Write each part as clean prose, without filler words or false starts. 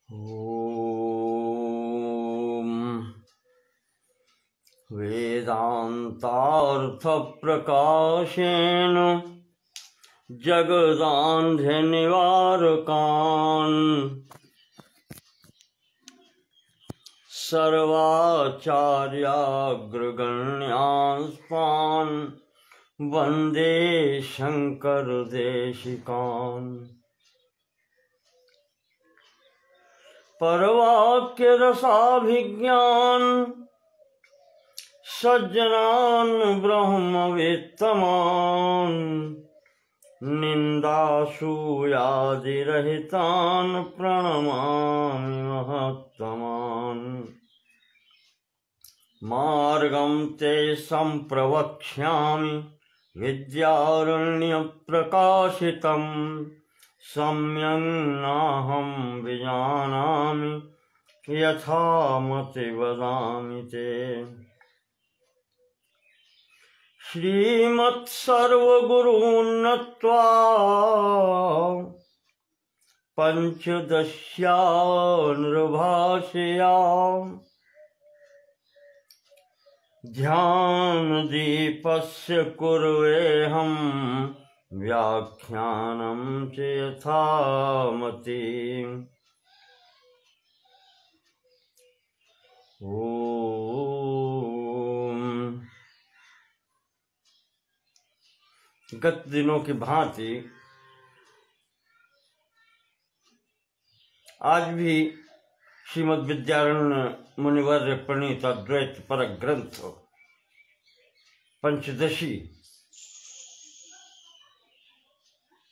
ॐ वेदान्तार्थप्रकाशेन जगदान्धनिवारकान् सर्वाचार्याग्रगण्यान् वन्दे शङ्करदेशिकान्। परवाक्यरसाभिज्ञान सज्जनान् ब्रह्मवेत्तमान् निन्दासूयादिरहितान् प्रणमामि महत्तमान्। मार्गं ते सम्प्रवक्ष्यामि विद्यारण्यप्रकाशितम् सम्यक् नाहं विजानामि यथा मति वदामि ते। श्रीमत्सर्वगुरून् नत्वा पञ्चदश्या नृभाषया ध्यानदीपस्य कुर्वेऽहं व्याख्यानं च यथामति। ओम। गत दिनों की भांति आज भी श्रीमद् विद्यारण्य मुनिवर्य प्रणीत अद्वैत पर ग्रंथ पंचदशी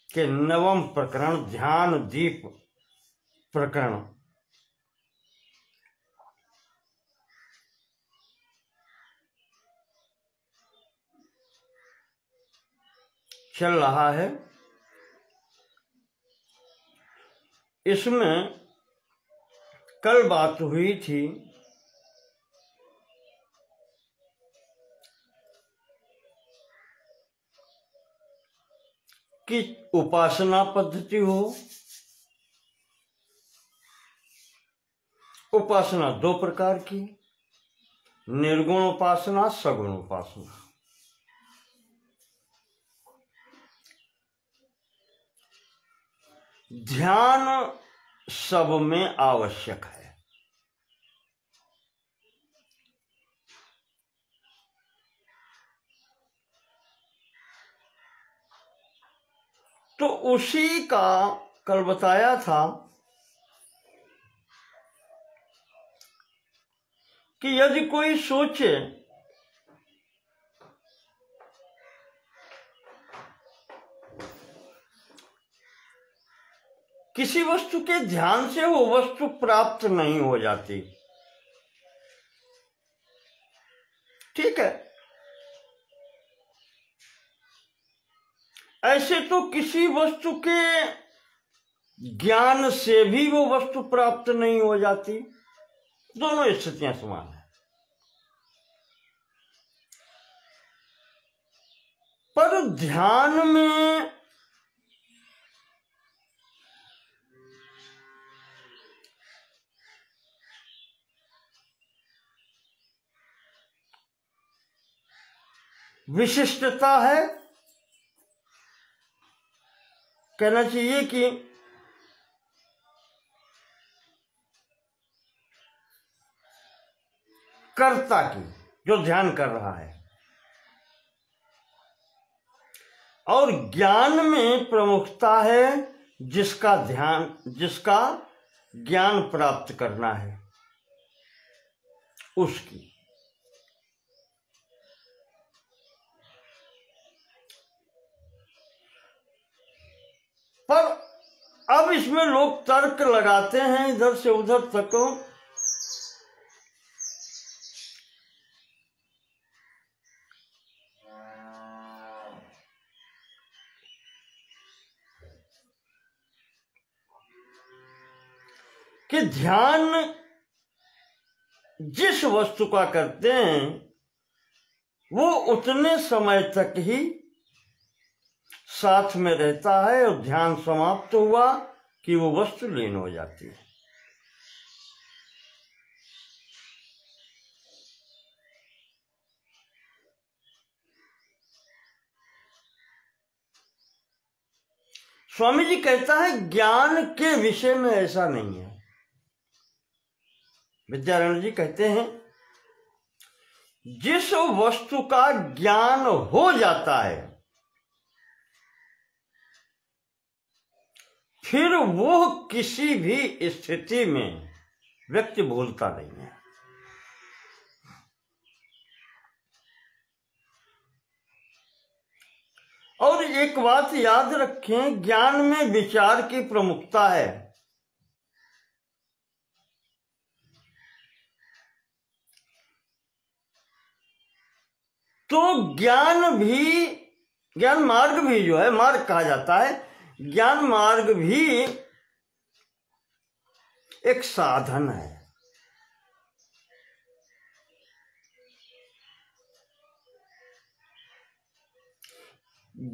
के नवम प्रकरण ध्यान दीप प्रकरण चल रहा है। इसमें कल बात हुई थी कि उपासना पद्धति हो। उपासना दो प्रकार की, निर्गुण उपासना सगुण उपासना। ध्यान सब में आवश्यक है। तो उसी का कल बताया था कि यदि कोई सोचे किसी वस्तु के ध्यान से वो वस्तु प्राप्त नहीं हो जाती, ठीक है। ऐसे तो किसी वस्तु के ज्ञान से भी वो वस्तु प्राप्त नहीं हो जाती। दोनों स्थितियां समान है। पर ध्यान में विशिष्टता है। कहना चाहिए कि कर्ता की, जो ध्यान कर रहा है, और ज्ञान में प्रमुखता है जिसका ज्ञान प्राप्त करना है उसकी। पर अब इसमें लोग तर्क लगाते हैं इधर से उधर तक कि ध्यान जिस वस्तु का करते हैं वो उतने समय तक ही साथ में रहता है और ध्यान समाप्त हुआ कि वो वस्तु लीन हो जाती है। स्वामी जी कहता है ज्ञान के विषय में ऐसा नहीं है। विद्यारण्य जी कहते हैं जिस वस्तु का ज्ञान हो जाता है फिर वो किसी भी स्थिति में व्यक्ति भूलता नहीं है। और एक बात याद रखें, ज्ञान में विचार की प्रमुखता है। तो ज्ञान मार्ग भी जो है, मार्ग कहा जाता है, ज्ञान मार्ग भी एक साधन है।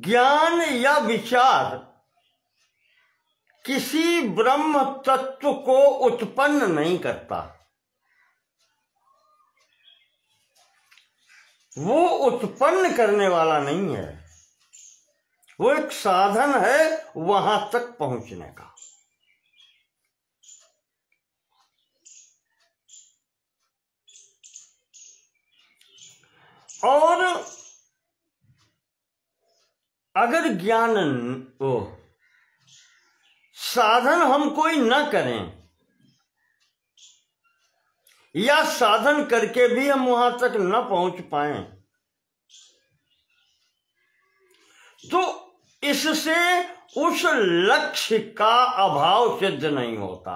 ज्ञान या विचार किसी ब्रह्म तत्व को उत्पन्न नहीं करता, वो उत्पन्न करने वाला नहीं है, वो एक साधन है वहां तक पहुंचने का। और अगर ज्ञान साधन हम कोई न करें या साधन करके भी हम वहां तक न पहुंच पाए तो इससे उस लक्ष्य का अभाव सिद्ध नहीं होता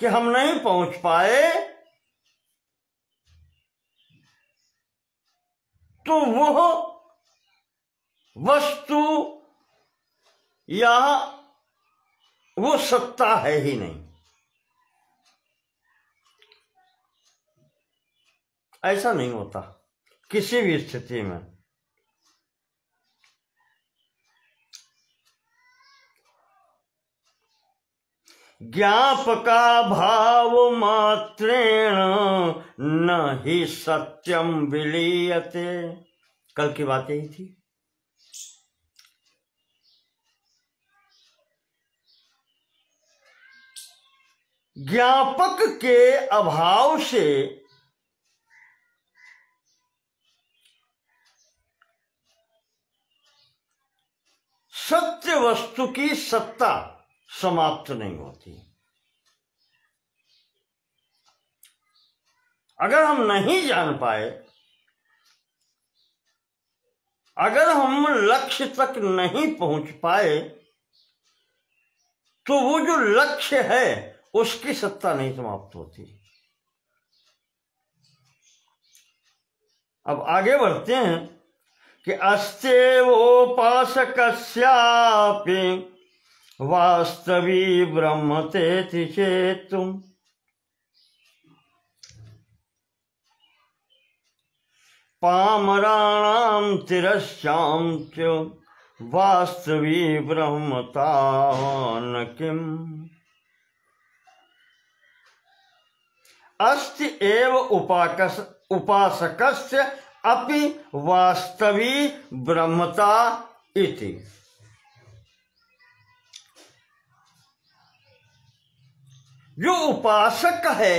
कि हम नहीं पहुंच पाए तो वह वस्तु या वो सत्ता है ही नहीं। ऐसा नहीं होता किसी भी स्थिति में। ज्ञापका भाव मात्रेण न ही सत्यम विलीयते। कल की बात यही थी। ज्ञापक के अभाव से सत्य वस्तु की सत्ता समाप्त नहीं होती। अगर हम नहीं जान पाए, अगर हम लक्ष्य तक नहीं पहुंच पाए तो वो जो लक्ष्य है उसकी सत्ता नहीं समाप्त होती। अब आगे बढ़ते हैं कि अस्तेवोपासकस्यापि वास्तवी ब्रह्मतेति चेतुम् पामराणां तिरस्यां च वास्तवी ब्रह्मता न किम्। अस्ति एव उपासकस्य अपि वास्तवी ब्रह्मता इति। जो उपासक है,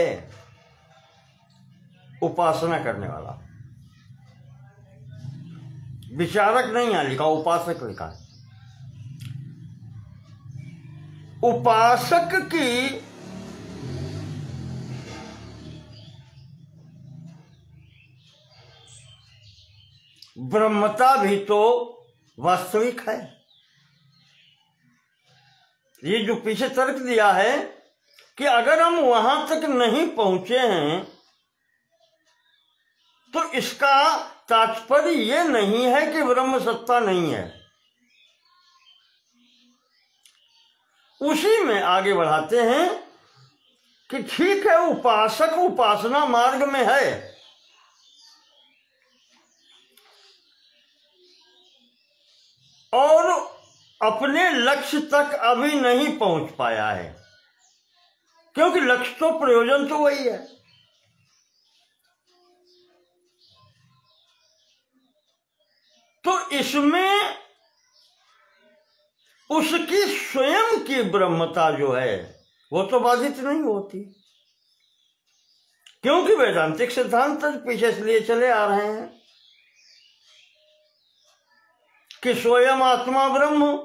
उपासना करने वाला, विचारक नहीं यहां लिखा, उपासक लिखा है। उपासक की ब्रह्मता भी तो वास्तविक है। ये जो पीछे तर्क दिया है कि अगर हम वहां तक नहीं पहुंचे हैं तो इसका तात्पर्य ये नहीं है कि ब्रह्म सत्ता नहीं है। उसी में आगे बढ़ाते हैं कि ठीक है, उपासक उपासना मार्ग में है, और अपने लक्ष्य तक अभी नहीं पहुंच पाया है, क्योंकि लक्ष्य तो प्रयोजन तो वही है। तो इसमें उसकी स्वयं की ब्रह्मता जो है वो तो बाधित नहीं होती, क्योंकि वैदांतिक सिद्धांत पीछे से लिए चले आ रहे हैं कि स्वयं आत्मा ब्रह्म।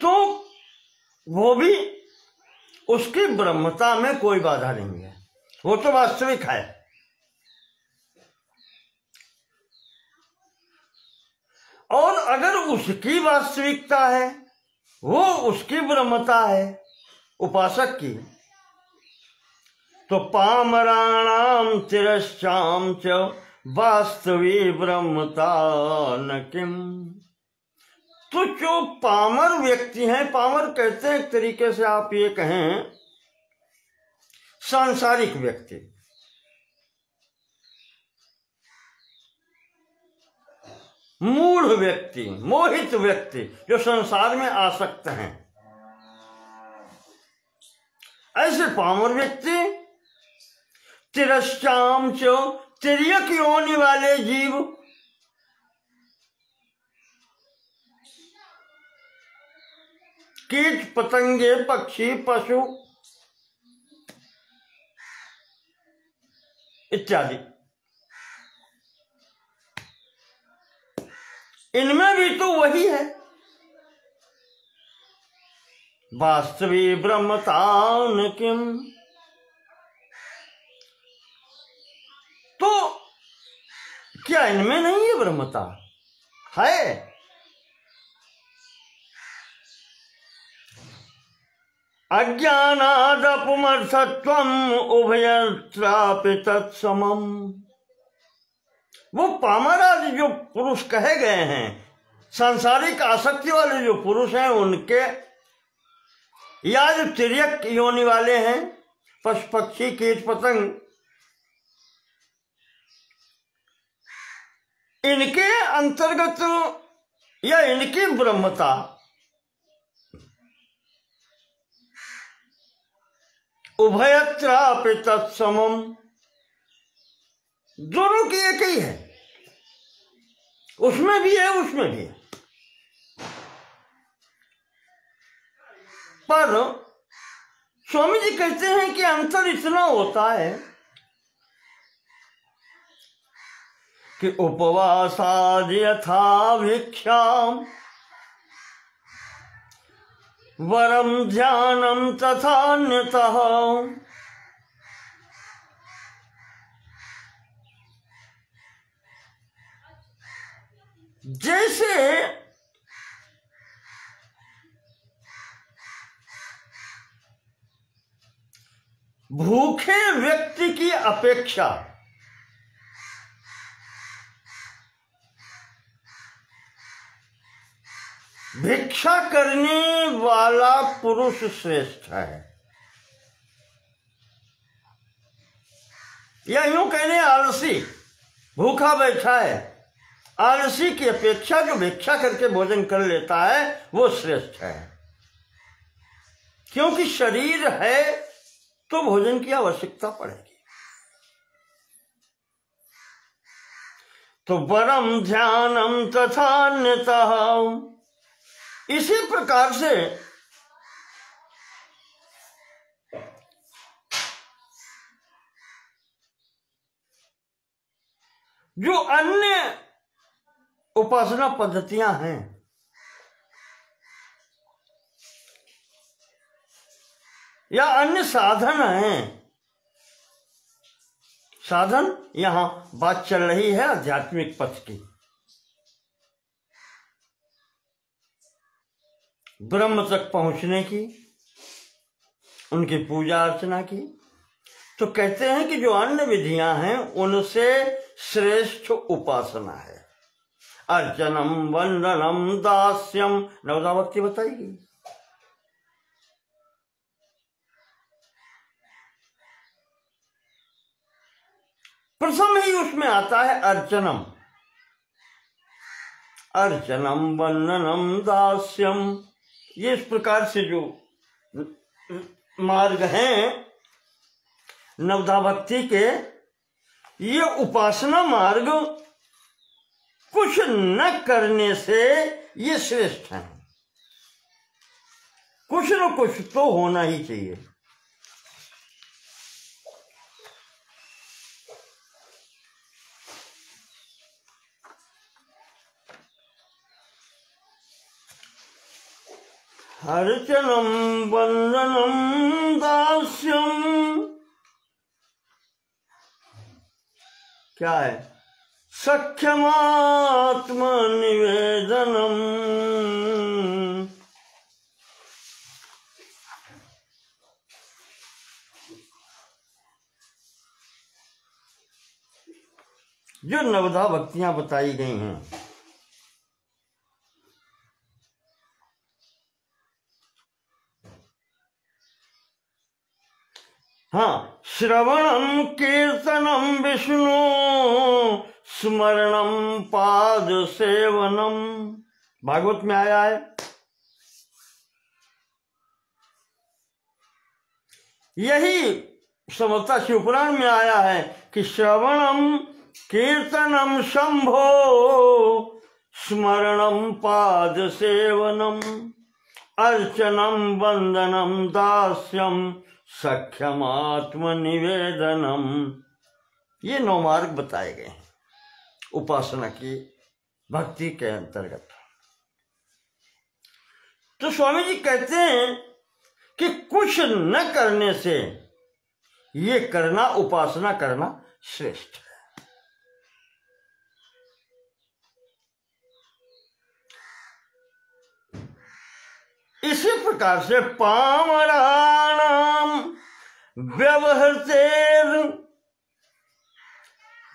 तो वो भी, उसकी ब्रह्मता में कोई बाधा नहीं है, वो तो वास्तविक है। और अगर उसकी वास्तविकता है, वो उसकी ब्रह्मता है उपासक की, तो पामराणाम तिरश्चाम च वास्तवी ब्रह्मता न किम। तो जो पामर व्यक्ति हैं, पामर कहते हैं एक तरीके से आप ये कहें सांसारिक व्यक्ति, मूढ़ व्यक्ति, मोहित व्यक्ति, जो संसार में आसक्त हैं, ऐसे पामर व्यक्ति तिरश्चाम च, तिर्यक योनि वाले जीव, कीट पतंगे पक्षी पशु इत्यादि, इनमें भी तो वही है, वास्तवी ब्रह्मता न किम। तो क्या इनमें नहीं है ब्रह्मता? है। अज्ञानादपुमर्थत्वम् उभयत्रापि तत्समम्। वो पामरादि जो पुरुष कहे गए हैं, सांसारिक आसक्ति वाले जो पुरुष हैं, उनके या जो तिर्यक योनि वाले हैं, पशु पक्षी कीट पतंग, इनके अंतर्गत या इनकी ब्रह्मता उभयत्रापि तत्समम्, दोनों की एक ही है, उसमें भी है उसमें भी है। पर स्वामी जी कहते हैं कि अंतर इतना होता है कि उपवासाद यथा भिक्षाम वरम ध्यानम तथान्यतः। जैसे भूखे व्यक्ति की अपेक्षा भिक्षा करने वाला पुरुष श्रेष्ठ है, या यूं कहने आलसी भूखा बैठा है, आलसी की अपेक्षा जो भिक्षा करके भोजन कर लेता है वो श्रेष्ठ है, क्योंकि शरीर है तो भोजन की आवश्यकता पड़ेगी। तो वरम ध्यानम तथान्यतः, इसी प्रकार से जो अन्य उपासना पद्धतियां हैं, या अन्य साधन हैं, साधन यहां बात चल रही है आध्यात्मिक पथ की, ब्रह्म तक पहुंचने की, उनकी पूजा अर्चना की। तो कहते हैं कि जो अन्य विधियां हैं उनसे श्रेष्ठ उपासना है अर्चनम वंदनम दास्यम। नवदा भक्ति बताएगी। प्रथम ही उसमें आता है अर्चनम, अर्चनम वंदनम दास्यम। ये इस प्रकार से जो मार्ग हैं नवदा भक्ति के, ये उपासना मार्ग कुछ न करने से ये श्रेष्ठ है। कुछ न कुछ तो होना ही चाहिए। अर्चनम वंदनम दास्यम क्या है? सख्यमात्म निवेदनम। जो नवधा भक्तियां बताई गई हैं, हाँ, श्रवणम कीर्तनम विष्णु स्मरणम पाद सेवनम, भागवत में आया है। यही समता शिवपुराण में आया है कि श्रवणम कीर्तनम शंभो स्मरणम पाद सेवनम अर्चनम वंदनम दास्यम सख्यम आत्म निवेदनम। ये 9 मार्ग बताए गए हैं उपासना की भक्ति के अंतर्गत। तो स्वामी जी कहते हैं कि कुछ न करने से ये करना, उपासना करना श्रेष्ठ है। इसी प्रकार से पामराणाम व्यवहृते,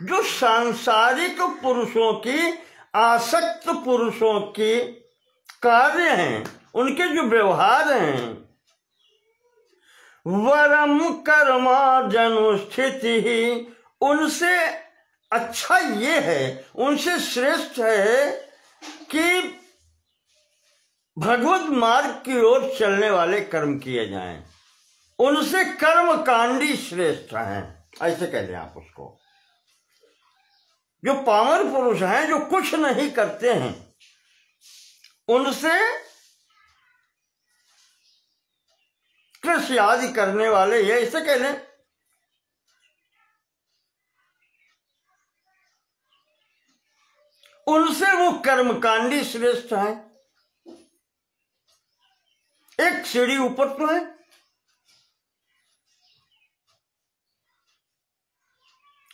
जो सांसारिक पुरुषों की, आसक्त पुरुषों के कार्य हैं, उनके जो व्यवहार हैं, वरम कर्मा जनुस्थिति ही, उनसे अच्छा ये है, उनसे श्रेष्ठ है कि भगवत मार्ग की ओर चलने वाले कर्म किए जाएं। उनसे कर्म कांडी श्रेष्ठ हैं, ऐसे कह दें आप उसको। जो पामर पुरुष हैं, जो कुछ नहीं करते हैं, उनसे कृषि आदि करने वाले, ये ऐसे कह लें। उनसे वो कर्मकांडी श्रेष्ठ हैं। एक सीढ़ी ऊपर तो है।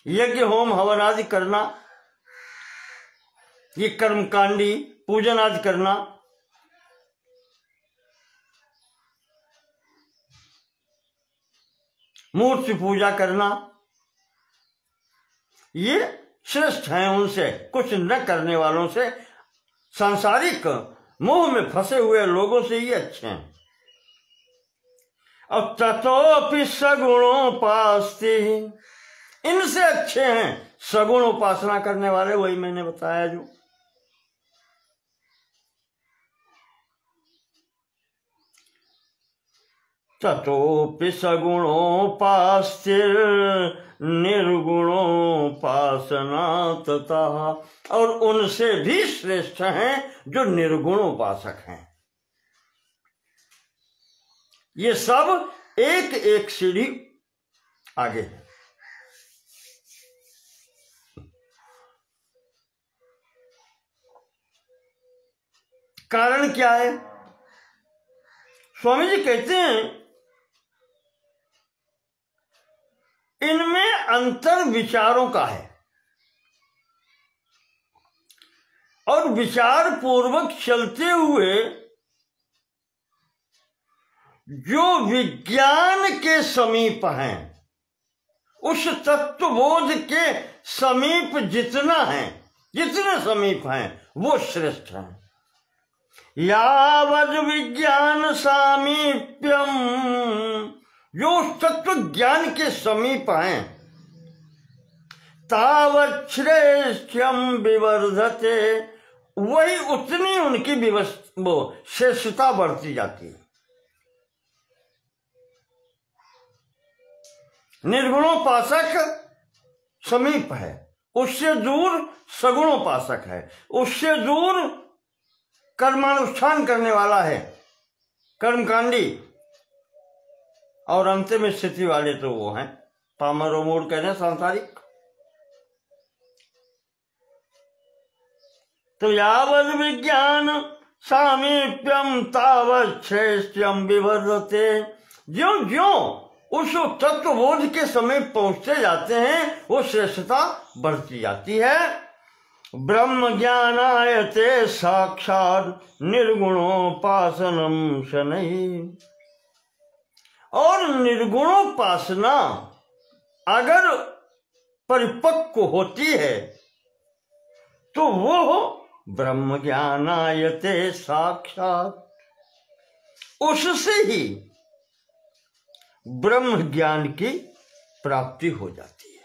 यज्ञ होम हवन आदि करना, ये कर्मकांडी, पूजन आदि करना, मूर्ति पूजा करना, ये श्रेष्ठ हैं उनसे, कुछ न करने वालों से, सांसारिक मोह में फंसे हुए लोगों से ये अच्छे हैं। अब ततोपि सगुणोपास्ति, इनसे अच्छे हैं सगुण उपासना करने वाले, वही मैंने बताया जो। ततोपि सगुणोपास्तिर निर्गुणोपासना तथा, और उनसे भी श्रेष्ठ हैं जो निर्गुण उपासक हैं। ये सब एक एक सीढ़ी आगे है। कारण क्या है? स्वामी जी कहते हैं इनमें अंतर विचारों का है, और विचार पूर्वक चलते हुए जो विज्ञान के समीप हैं, उस तत्वबोध के समीप जितना है, जितने समीप हैं, वो श्रेष्ठ हैं। यावद विज्ञान सामीप्यम, जो तत्व ज्ञान के समीप हैं, तावत् श्रेष्ठ्यम विवर्धते, वही उतनी उनकी श्रेष्ठता बढ़ती जाती है। निर्गुणोपासक समीप है, उससे दूर सगुणोपासक है, उससे दूर कर्मानुष्ठान करने वाला है, कर्मकांडी, और अंतिम स्थिति वाले तो वो हैं पामर और मूढ़, कहते हैं सांसारिक। तो यावद विज्ञान सामीप्यम तावत् श्रेष्ठ्यम विवर्धते। ज्यों ज्यों उस तत्वबोध के समीप पहुंचते जाते हैं वो श्रेष्ठता बढ़ती जाती है। ब्रह्म ज्ञानायते साक्षात निर्गुणोपासनम शनैः। और निर्गुणोपासना अगर परिपक्व होती है तो वो ब्रह्म ज्ञानायते साक्षात, उससे ही ब्रह्म ज्ञान की प्राप्ति हो जाती है।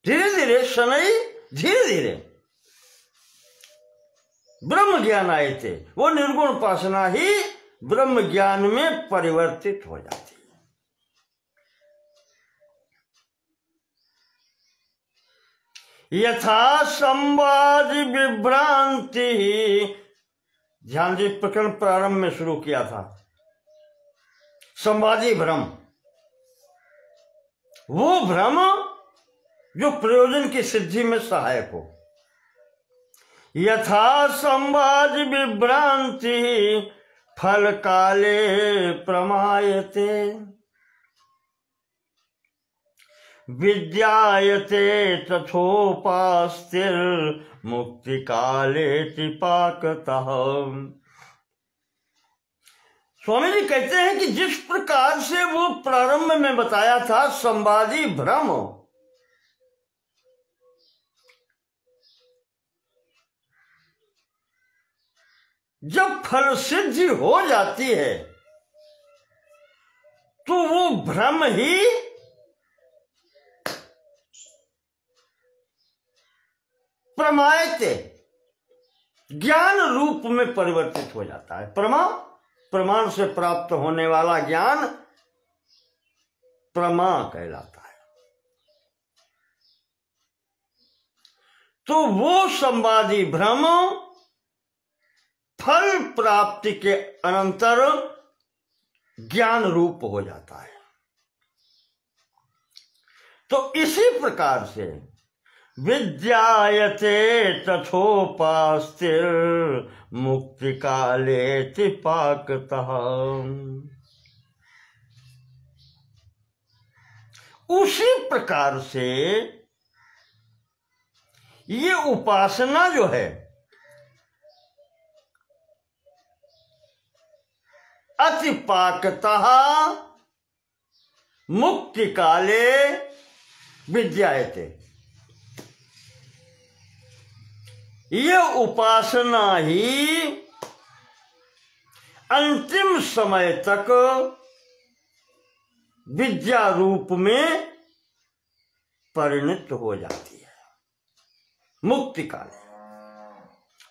धीरे धीरे शनैः, धीरे धीरे ब्रह्म ज्ञान आए थे, वो निर्गुण उपासना ही ब्रह्म ज्ञान में परिवर्तित हो जाती है। यथा संवाद विभ्रांति, ध्यान जी प्रकरण प्रारंभ में शुरू किया था, संवादी भ्रम, वो भ्रम जो प्रयोजन की सिद्धि में सहायक हो। यथा संवाद विभ्रांति फल काले प्रमायते, विद्यायते तथोपास्तिर मुक्ति काले त्रिपाकतः। स्वामी जी कहते हैं कि जिस प्रकार से वो प्रारंभ में बताया था संवादी भ्रम, जब फल सिद्धि हो जाती है तो वो भ्रम ही प्रमायते ज्ञान रूप में परिवर्तित हो जाता है। प्रमाण से प्राप्त होने वाला ज्ञान प्रमा कहलाता है। तो वो संवादी भ्रम फल प्राप्ति के अनंतर ज्ञान रूप हो जाता है। तो इसी प्रकार से विद्यायते तथोपास्तिर मुक्ति काले त्रिपाकतः, उसी प्रकार से ये उपासना जो है अतिपाकतः मुक्ति काले विद्यायते, ये उपासना ही अंतिम समय तक विद्या रूप में परिणत हो जाती है।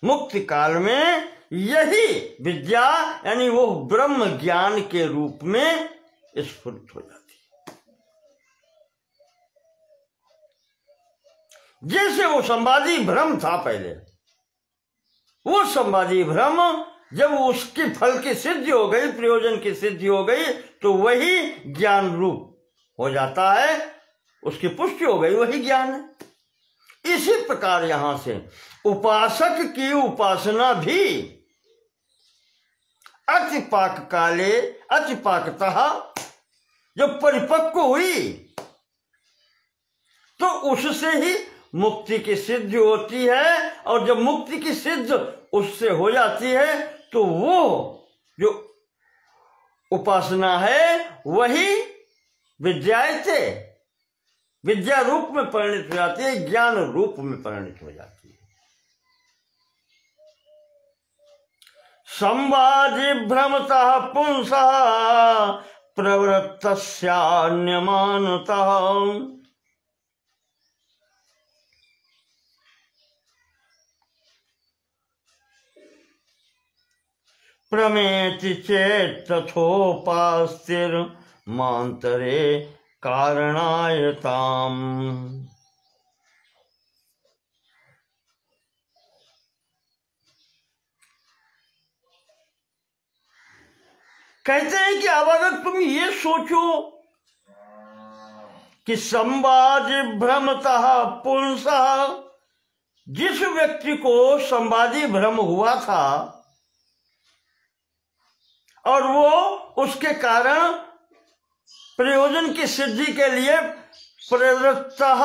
मुक्ति काल में यही विद्या यानी वो ब्रह्म ज्ञान के रूप में स्फुरित हो जाती है। जैसे वो संवादी भ्रम था पहले, वो संवादी भ्रम जब उसकी फल की सिद्धि हो गई, प्रयोजन की सिद्धि हो गई, तो वही ज्ञान रूप हो जाता है, उसकी पुष्टि हो गई, वही ज्ञान है। इसी प्रकार यहां से उपासक की उपासना भी अतिपाक काले अतिपाकतः जब परिपक्व हुई तो उससे ही मुक्ति की सिद्धि होती है। और जब मुक्ति की सिद्ध उससे हो जाती है तो वो जो उपासना है वही विद्यायते विद्या रूप में परिणित हो जाती है, ज्ञान रूप में परिणित हो जाती है। संवादि भ्रमतः पुंसः प्रवृत्तस्यान्यमानतः, प्रमेति चेत् तथोपास्तिर मांतरे कारणायताम। कहते हैं कि अब अगर तुम ये सोचो कि संवादि भ्रमतः पुंसः, जिस व्यक्ति को संवादी भ्रम हुआ था और वो उसके कारण प्रयोजन की सिद्धि के लिए प्रवृत्तः,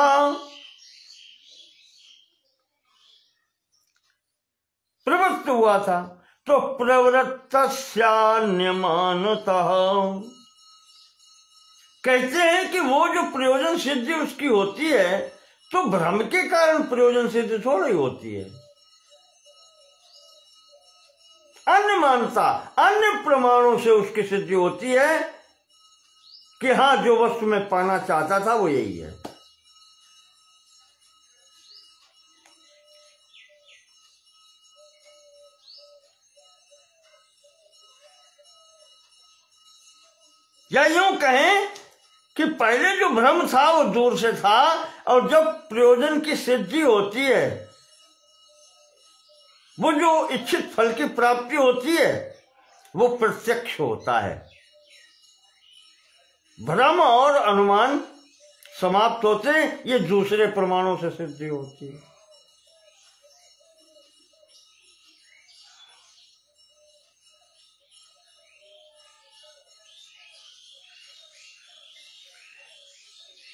प्रवृत्त हुआ था, तो प्रवृत्तस्यान्यमानतः, कहते हैं कि वो जो प्रयोजन सिद्धि उसकी होती है तो भ्रम के कारण प्रयोजन सिद्धि थोड़ी होती है। अन्य मानता, अन्य प्रमाणों से उसकी सिद्धि होती है कि हाँ, जो वस्तु मैं पाना चाहता था वो यही है। या यूं कहें कि पहले जो भ्रम था वो दूर से था, और जब प्रयोजन की सिद्धि होती है, वो जो इच्छित फल की प्राप्ति होती है, वो प्रत्यक्ष होता है। भ्रम और अनुमान समाप्त होते हैं, ये दूसरे प्रमाणों से सिद्धि होती है।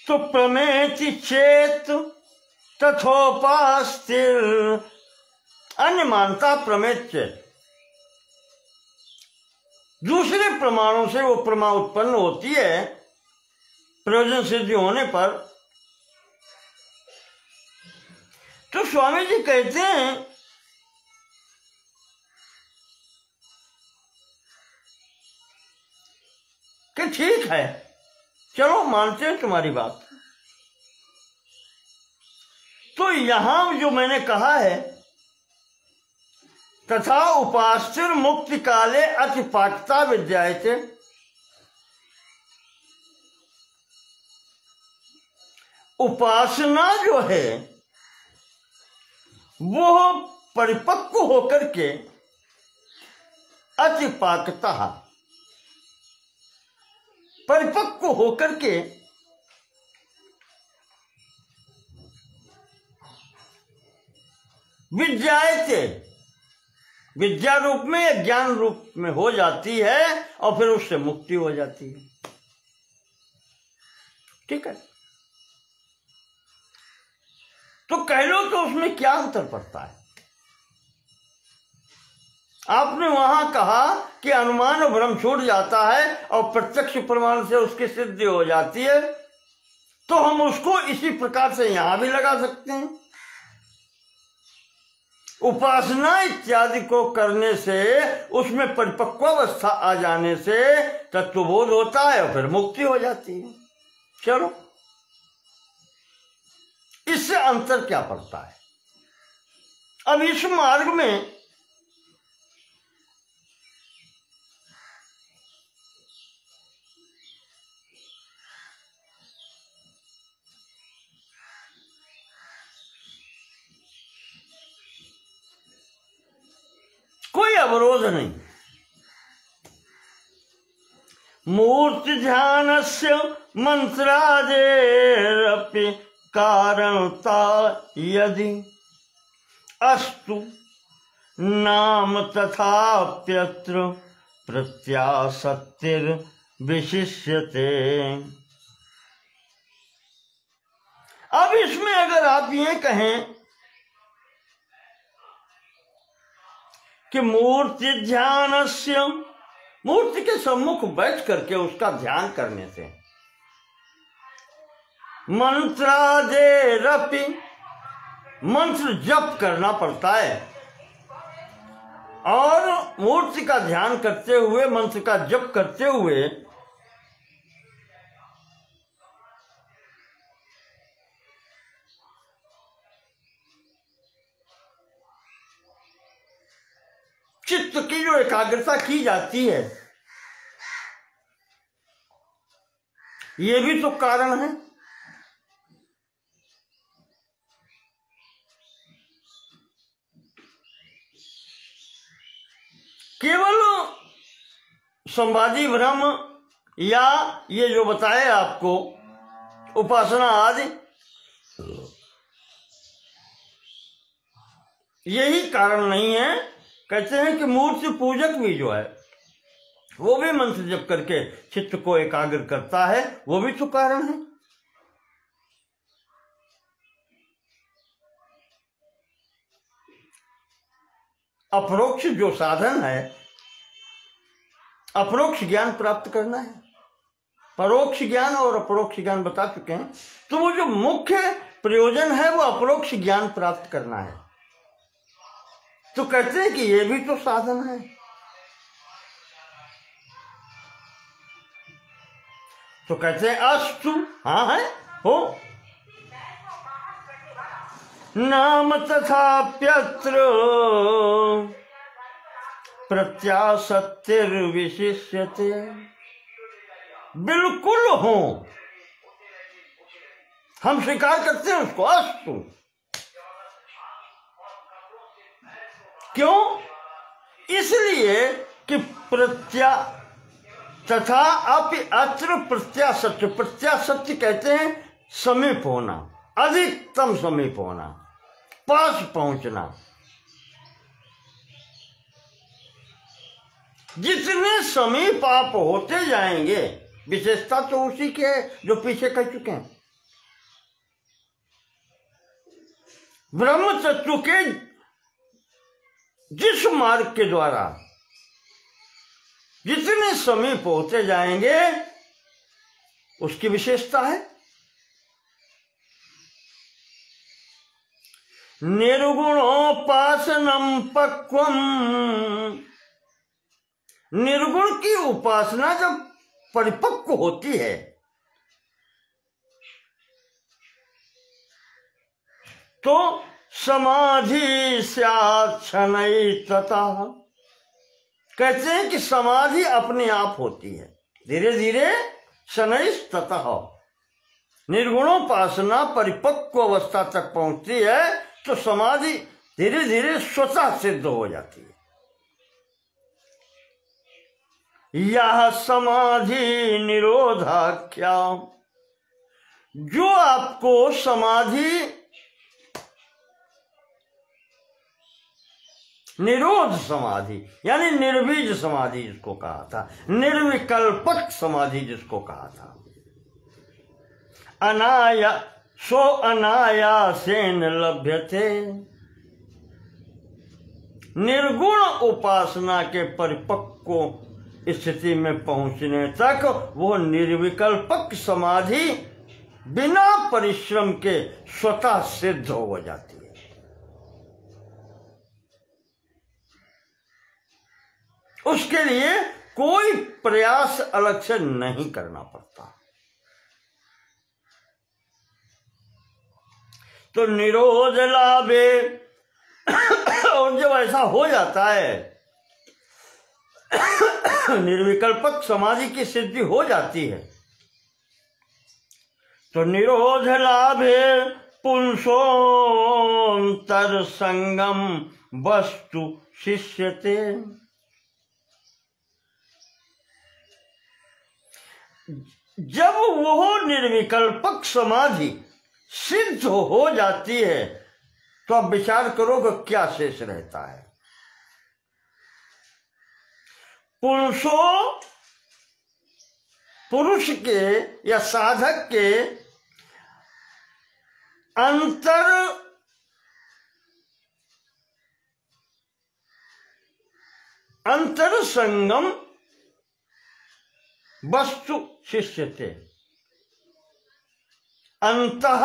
तो प्रमेति चेत तथोपास्तिर, अन्य मानता प्रमेत चेत, दूसरे प्रमाणों से वो प्रमा उत्पन्न होती है प्रयोजन सिद्धि होने पर। तो स्वामी जी कहते हैं कि ठीक है, चलो मानते हैं तुम्हारी बात। तो यहां जो मैंने कहा है, तथा उपास्तिर मुक्ति काले अतिपाकता विद्यायते, उपासना जो है वो परिपक्व होकर के अतिपाकता, परिपक्व होकर के विद्यायते, विद्या रूप में या ज्ञान रूप में हो जाती है और फिर उससे मुक्ति हो जाती है। ठीक है, तो कह लो तो उसमें क्या अंतर पड़ता है। आपने वहां कहा कि अनुमान और भ्रम छूट जाता है और प्रत्यक्ष प्रमाण से उसकी सिद्धि हो जाती है, तो हम उसको इसी प्रकार से यहां भी लगा सकते हैं। उपासना इत्यादि को करने से, उसमें परिपक्वावस्था आ जाने से तत्वबोध होता है और फिर मुक्ति हो जाती है। चलो, इससे अंतर क्या पड़ता है। अब इस मार्ग में कोई अवरोध नहीं। मूर्ति ध्यानस्य मंत्रादेरपि कारणता यदि अस्तु नाम तथाप्यत्र प्रत्यासक्तिर विशिष्यते। अब इसमें अगर आप ये कहें कि मूर्ति ध्यानस्य, मूर्ति के सम्मुख बैठ करके उसका ध्यान करने से, मंत्रादेरपि, मंत्र जप करना पड़ता है, और मूर्ति का ध्यान करते हुए, मंत्र का जप करते हुए चित्त की जो एकाग्रता की जाती है, ये भी तो कारण है। केवल संवादी ब्रह्म या ये जो बताए आपको उपासना आदि, यही कारण नहीं है। कहते हैं कि मूर्ति पूजक भी जो है वो भी मंत्र जप करके चित्त को एकाग्र करता है, वो भी तो कारण है। अपरोक्ष जो साधन है, अपरोक्ष ज्ञान प्राप्त करना है। परोक्ष ज्ञान और अपरोक्ष ज्ञान बता चुके हैं, तो वो जो मुख्य प्रयोजन है वो अपरोक्ष ज्ञान प्राप्त करना है। तो कहते हैं कि ये भी तो साधन है। तो कहते हैं अस्तु, हाँ है, हो नाम तथाप्यत्र प्रत्यासत्तिर्विशिष्यते। बिल्कुल हो, हम स्वीकार करते हैं उसको, अस्तु। क्यों? इसलिए कि तथा अपि अत्र प्रत्यासत्य। प्रत्यासत्य कहते हैं समीप होना, अधिकतम समीप होना, पास पहुंचना। जितने समीप आप होते जाएंगे, विशेषता तो उसी के है जो पीछे कह चुके हैं। ब्रह्म तत्व के जिस मार्ग के द्वारा जितने समीप होते जाएंगे उसकी विशेषता है। निर्गुणोपासनम पक्वम। निर्गुण की उपासना जब परिपक्व होती है तो समाधि स्यात् शनैः। कहते हैं कि समाधि अपने आप होती है धीरे धीरे, शनैः। निर्गुणोपासना परिपक्व अवस्था तक पहुंचती है तो समाधि धीरे धीरे स्वतः सिद्ध हो जाती है। यह समाधि निरोधाख्या। जो आपको समाधि निरोध समाधि यानी निर्बीज समाधि जिसको कहा था, निर्विकल्पक समाधि जिसको कहा था, अनायासेन लभ्यते। निर्गुण उपासना के परिपक्व स्थिति में पहुंचने तक वो निर्विकल्पक समाधि बिना परिश्रम के स्वतः सिद्ध हो जाती है। उसके लिए कोई प्रयास अलग से नहीं करना पड़ता। तो निरोध लाभे, और जब ऐसा हो जाता है, निर्विकल्पक समाधि की सिद्धि हो जाती है, तो निरोध लाभे पुंसोऽंतर संगम वस्तु शिष्यते। जब वो निर्विकल्पक समाधि सिद्ध हो जाती है तो आप विचार करोगे क्या शेष रहता है। पुरुष के या साधक के अंतर संगम वस्तु शिष्यते। अंतः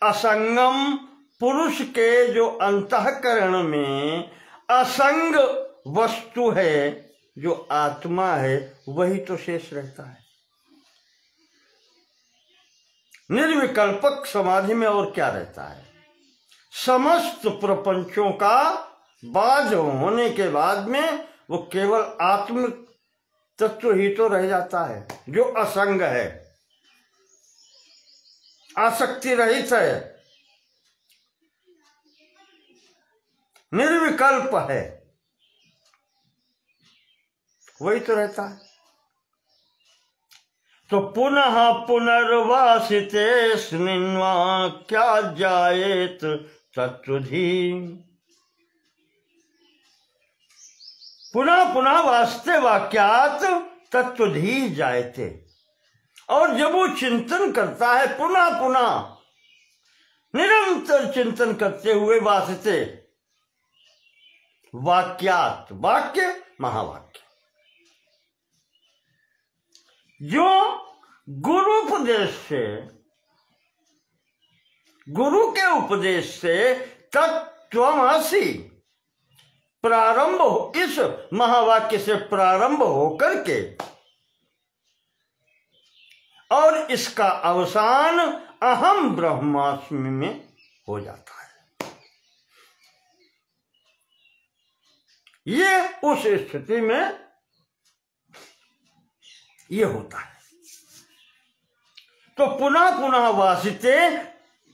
असंगम, पुरुष के जो अंतःकरण में असंग वस्तु है, जो आत्मा है, वही तो शेष रहता है। निर्विकल्पक समाधि में और क्या रहता है? समस्त प्रपंचों का बाध होने के बाद में वो केवल आत्म तत्व ही तो रह जाता है जो असंग है। आसक्ति रहित है, निर्विकल्प है, वही तो रहता है। तो पुनः पुनर्वासिते स्निन्वा क्या जायेत तत्वधि। पुनः पुनः वास्ते वाक्यात तत्वधि जायते। और जब वो चिंतन करता है पुनः पुनः, निरंतर चिंतन करते हुए वास्ते वाक्यात, वाक्य महावाक्य, जो गुरु उपदेश से, गुरु के उपदेश से तत्त्वमसि प्रारंभ हो, इस महावाक्य से प्रारंभ होकर के और इसका अवसान अहम ब्रह्मास्मि में हो जाता है। ये उस स्थिति में ये होता है। तो पुनः पुनः वासिते,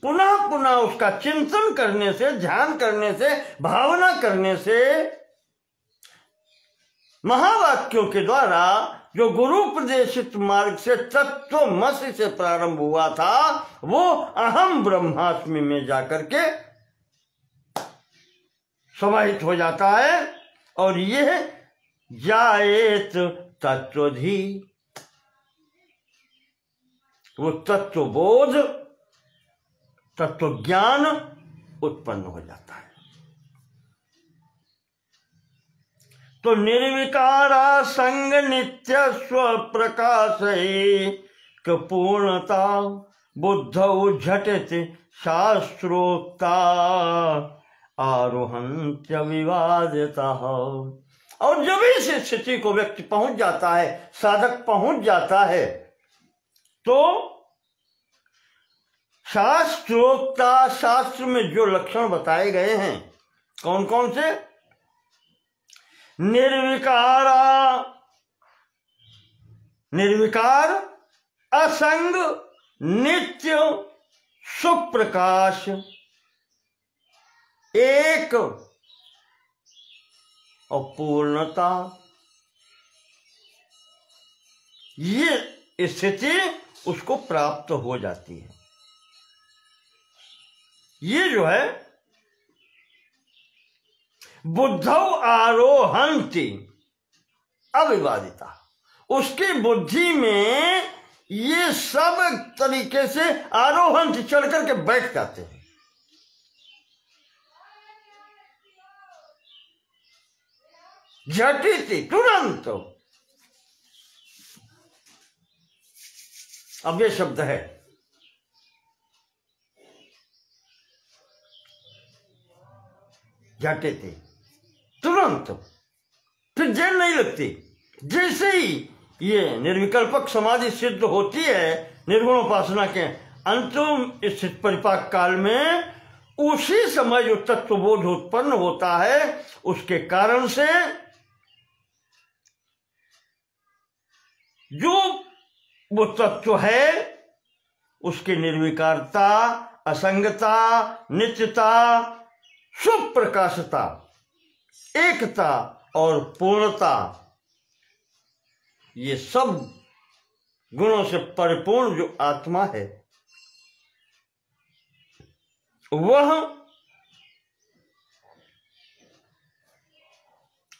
पुनः पुनः उसका चिंतन करने से, ध्यान करने से, भावना करने से, महावाक्यों के द्वारा जो गुरु उपदेशित मार्ग से तत्वमसि से प्रारंभ हुआ था, वो अहम ब्रह्मास्मि में जाकर के समाहित हो जाता है। और यह जायेत तत्वधि, वो तत्वबोध, तत्व ज्ञान उत्पन्न हो जाता है। तो निर्विकारा संग नित्य स्व प्रकाश पूर्णता बुद्धौ झटिति शास्त्रोक्ता आरोहंत्य विवादिता। और जब इस स्थिति को व्यक्ति पहुंच जाता है, साधक पहुंच जाता है, तो शास्त्रोक्ता, शास्त्र में जो लक्षण बताए गए हैं, कौन कौन से? निर्विकारा, निर्विकार, असंग, नित्य, सुप्रकाश, एक और पूर्णता, ये स्थिति उसको प्राप्त हो जाती है। ये जो है बुद्धौ आरोहंति अविवादिता, उसकी बुद्धि में ये सब तरीके से आरोहंत चढ़ करके बैठ जाते हैं। झटिति, तुरंत। अब ये शब्द है, झटिति, तुरंत, फिर देर नहीं लगती। जैसे ही ये निर्विकल्पक समाधि सिद्ध होती है निर्गुण उपासना के अंतिम स्थित परिपाक काल में, उसी समय जो तत्वबोध उत्पन्न होता है, उसके कारण से जो वो तत्व है उसकी निर्विकारता, असंगता, नित्यता, सुप्रकाशता, एकता और पूर्णता, ये सब गुणों से परिपूर्ण जो आत्मा है, वह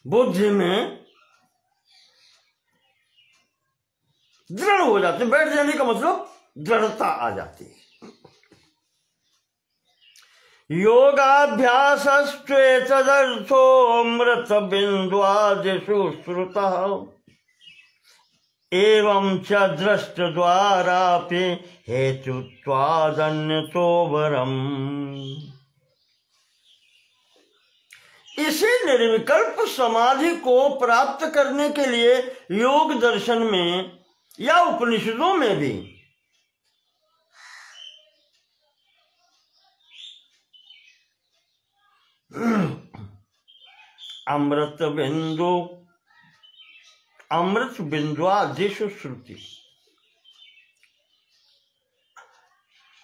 बुद्धि में दृढ़ हो जाते। बैठ जाने का मतलब दृढ़ता आ जाती है। योगाभ्यासस्त्वेतदर्थोऽमृत बिंदुआदिषु श्रुतः एवं च दृष्ट द्वारापि हेतुत्वादन्यतोवरम्। इसी निर्विकल्प समाधि को प्राप्त करने के लिए योग दर्शन में या उपनिषदों में भी अमृत बिंदु, अमृत बिंदुआदिषु श्रुति,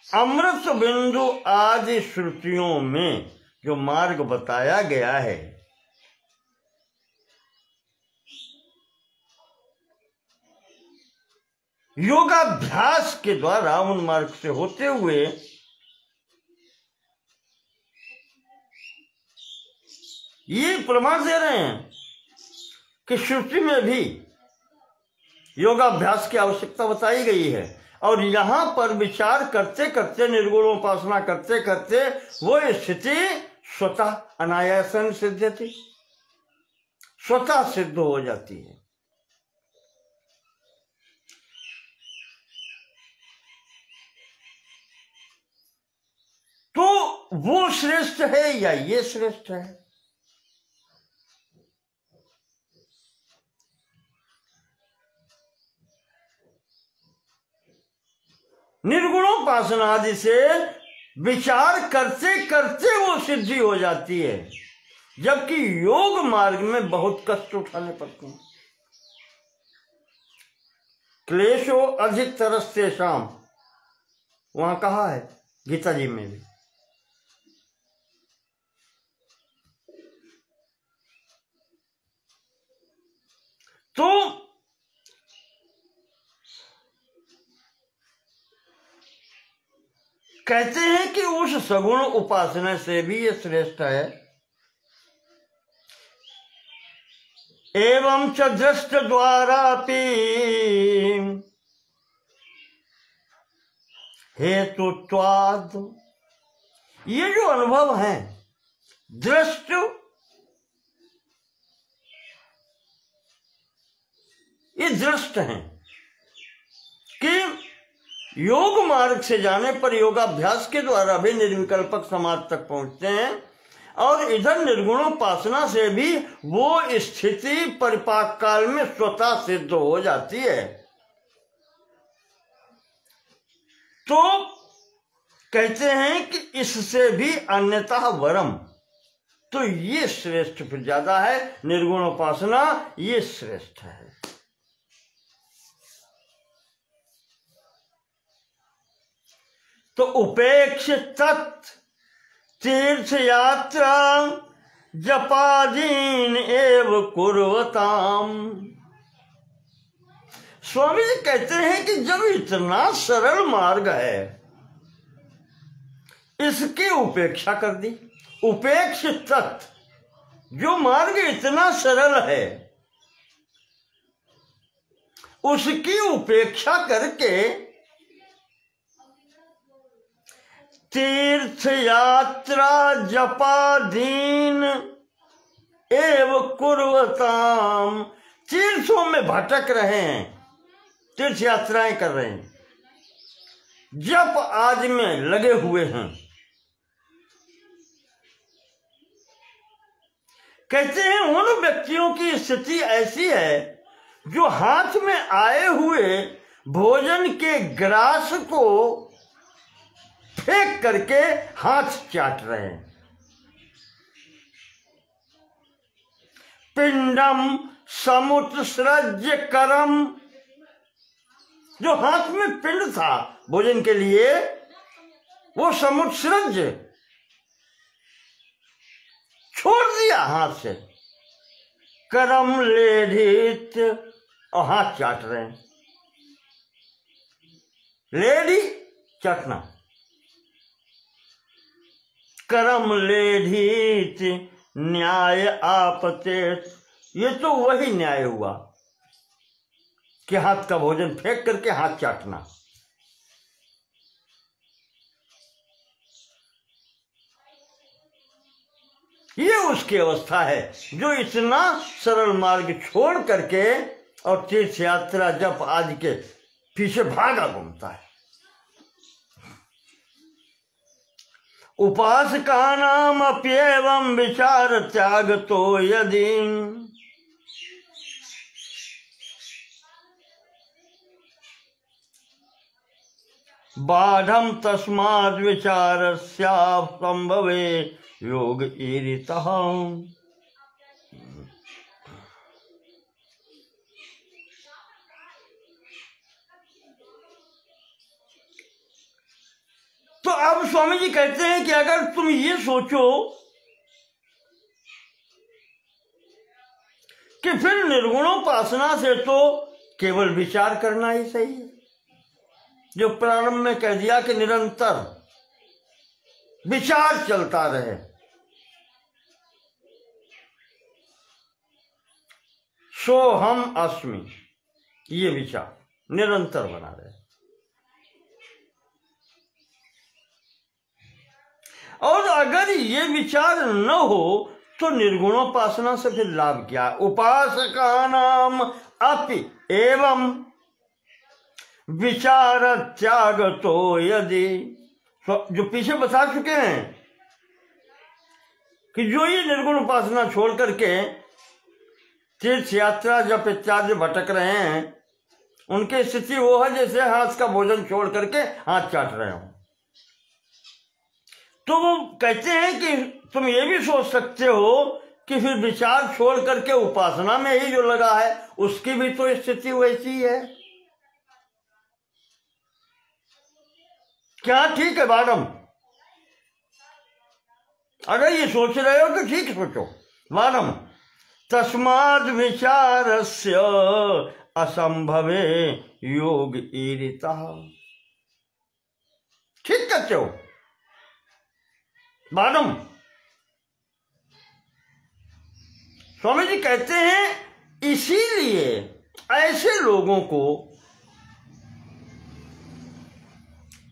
अमृत बिंदु आदि श्रुतियों में जो मार्ग बताया गया है, योगाभ्यास के द्वारा उन मार्ग से होते हुए ये प्रमाण दे रहे हैं कि श्रुति में भी योगाभ्यास की आवश्यकता बताई गई है। और यहां पर विचार करते करते, निर्गुणोपासना करते करते वो स्थिति स्वतः अनायासन सिद्धति, स्वतः सिद्ध हो जाती है। तो वो श्रेष्ठ है या ये श्रेष्ठ है? निर्गुणोपासना आदि से विचार करते करते वो सिद्धि हो जाती है, जबकि योग मार्ग में बहुत कष्ट उठाने पड़ते हैं। क्लेशो अधिक तरस्ते शाम, वहां कहा है गीता जी में भी। तो कहते हैं कि उस सगुण उपासना से भी ये श्रेष्ठ है। एवं च दृष्ट द्वारापि हेतुत्वाद, ये जो अनुभव है दृष्ट ये दृष्ट हैं कि योग मार्ग से जाने पर योगाभ्यास के द्वारा भी निर्विकल्पक समाज तक पहुंचते हैं, और इधर निर्गुणोपासना से भी वो स्थिति परिपाक काल में स्वतः सिद्ध हो जाती है। तो कहते हैं कि इससे भी अन्यथा वरम, तो ये श्रेष्ठ फिर ज्यादा है, निर्गुणोपासना ये श्रेष्ठ है। तो उपेक्ष तत् तीर्थ यात्रा जपादीन एव कुर्वताम। स्वामी जी कहते हैं कि जब इतना सरल मार्ग है, इसकी उपेक्षा कर दी। उपेक्ष तत्, जो मार्ग इतना सरल है उसकी उपेक्षा करके तीर्थ यात्रा जपाधीन एव कुर्वताम, तीर्थों में भटक रहे हैं, तीर्थ यात्राएं कर रहे हैं, जप आदि में लगे हुए हैं। कहते हैं उन व्यक्तियों की स्थिति ऐसी है जो हाथ में आए हुए भोजन के ग्रास को फेंक करके हाथ चाट रहे हैं। पिंडम समुत्सृज्य करम, जो हाथ में पिंड था भोजन के लिए वो समुत्सृज्य छोड़ दिया हाथ से, करम लेढ़ित, और हाथ चाट रहे हैं। लेढ़ी चाटना, करम लेढ़ित न्याय आपते, ये तो वही न्याय हुआ कि हाथ का भोजन फेंक करके हाथ चाटना। ये उसकी अवस्था है जो इतना सरल मार्ग छोड़ करके और तीर्थ यात्रा जप आदि के पीछे भागा घूमता है। उपासका नाम अप्येवं विचार त्याग तो यदि, बाढ़म तस्माद् विचारस्या संभवे योग ईरितः। अब स्वामी जी कहते हैं कि अगर तुम ये सोचो कि फिर निर्गुणोपासना से तो केवल विचार करना ही सही है, जो प्रारंभ में कह दिया कि निरंतर विचार चलता रहे, सो हम अस्मि, ये विचार निरंतर बना रहे। और अगर ये विचार न हो तो निर्गुणोपासना से फिर लाभ क्या? उपासकानाम अपि एवं विचार त्याग तो यदि, जो पीछे बता चुके हैं कि जो ये निर्गुण उपासना छोड़ करके तीर्थ यात्रा जप इत्यादि भटक रहे हैं, उनकी स्थिति वो है जैसे हाथ का भोजन छोड़ करके हाथ चाट रहे हो। तो वो कहते हैं कि तुम ये भी सोच सकते हो कि फिर विचार छोड़ करके उपासना में ही जो लगा है उसकी भी तो स्थिति वैसी है। क्या ठीक है मैडम? अगर ये सोच रहे हो तो ठीक सोचो मैडम। तस्माद् विचारस्य असंभवे योग ईरितः, ठीक कहते हो मैडम। स्वामी जी कहते हैं इसीलिए ऐसे लोगों को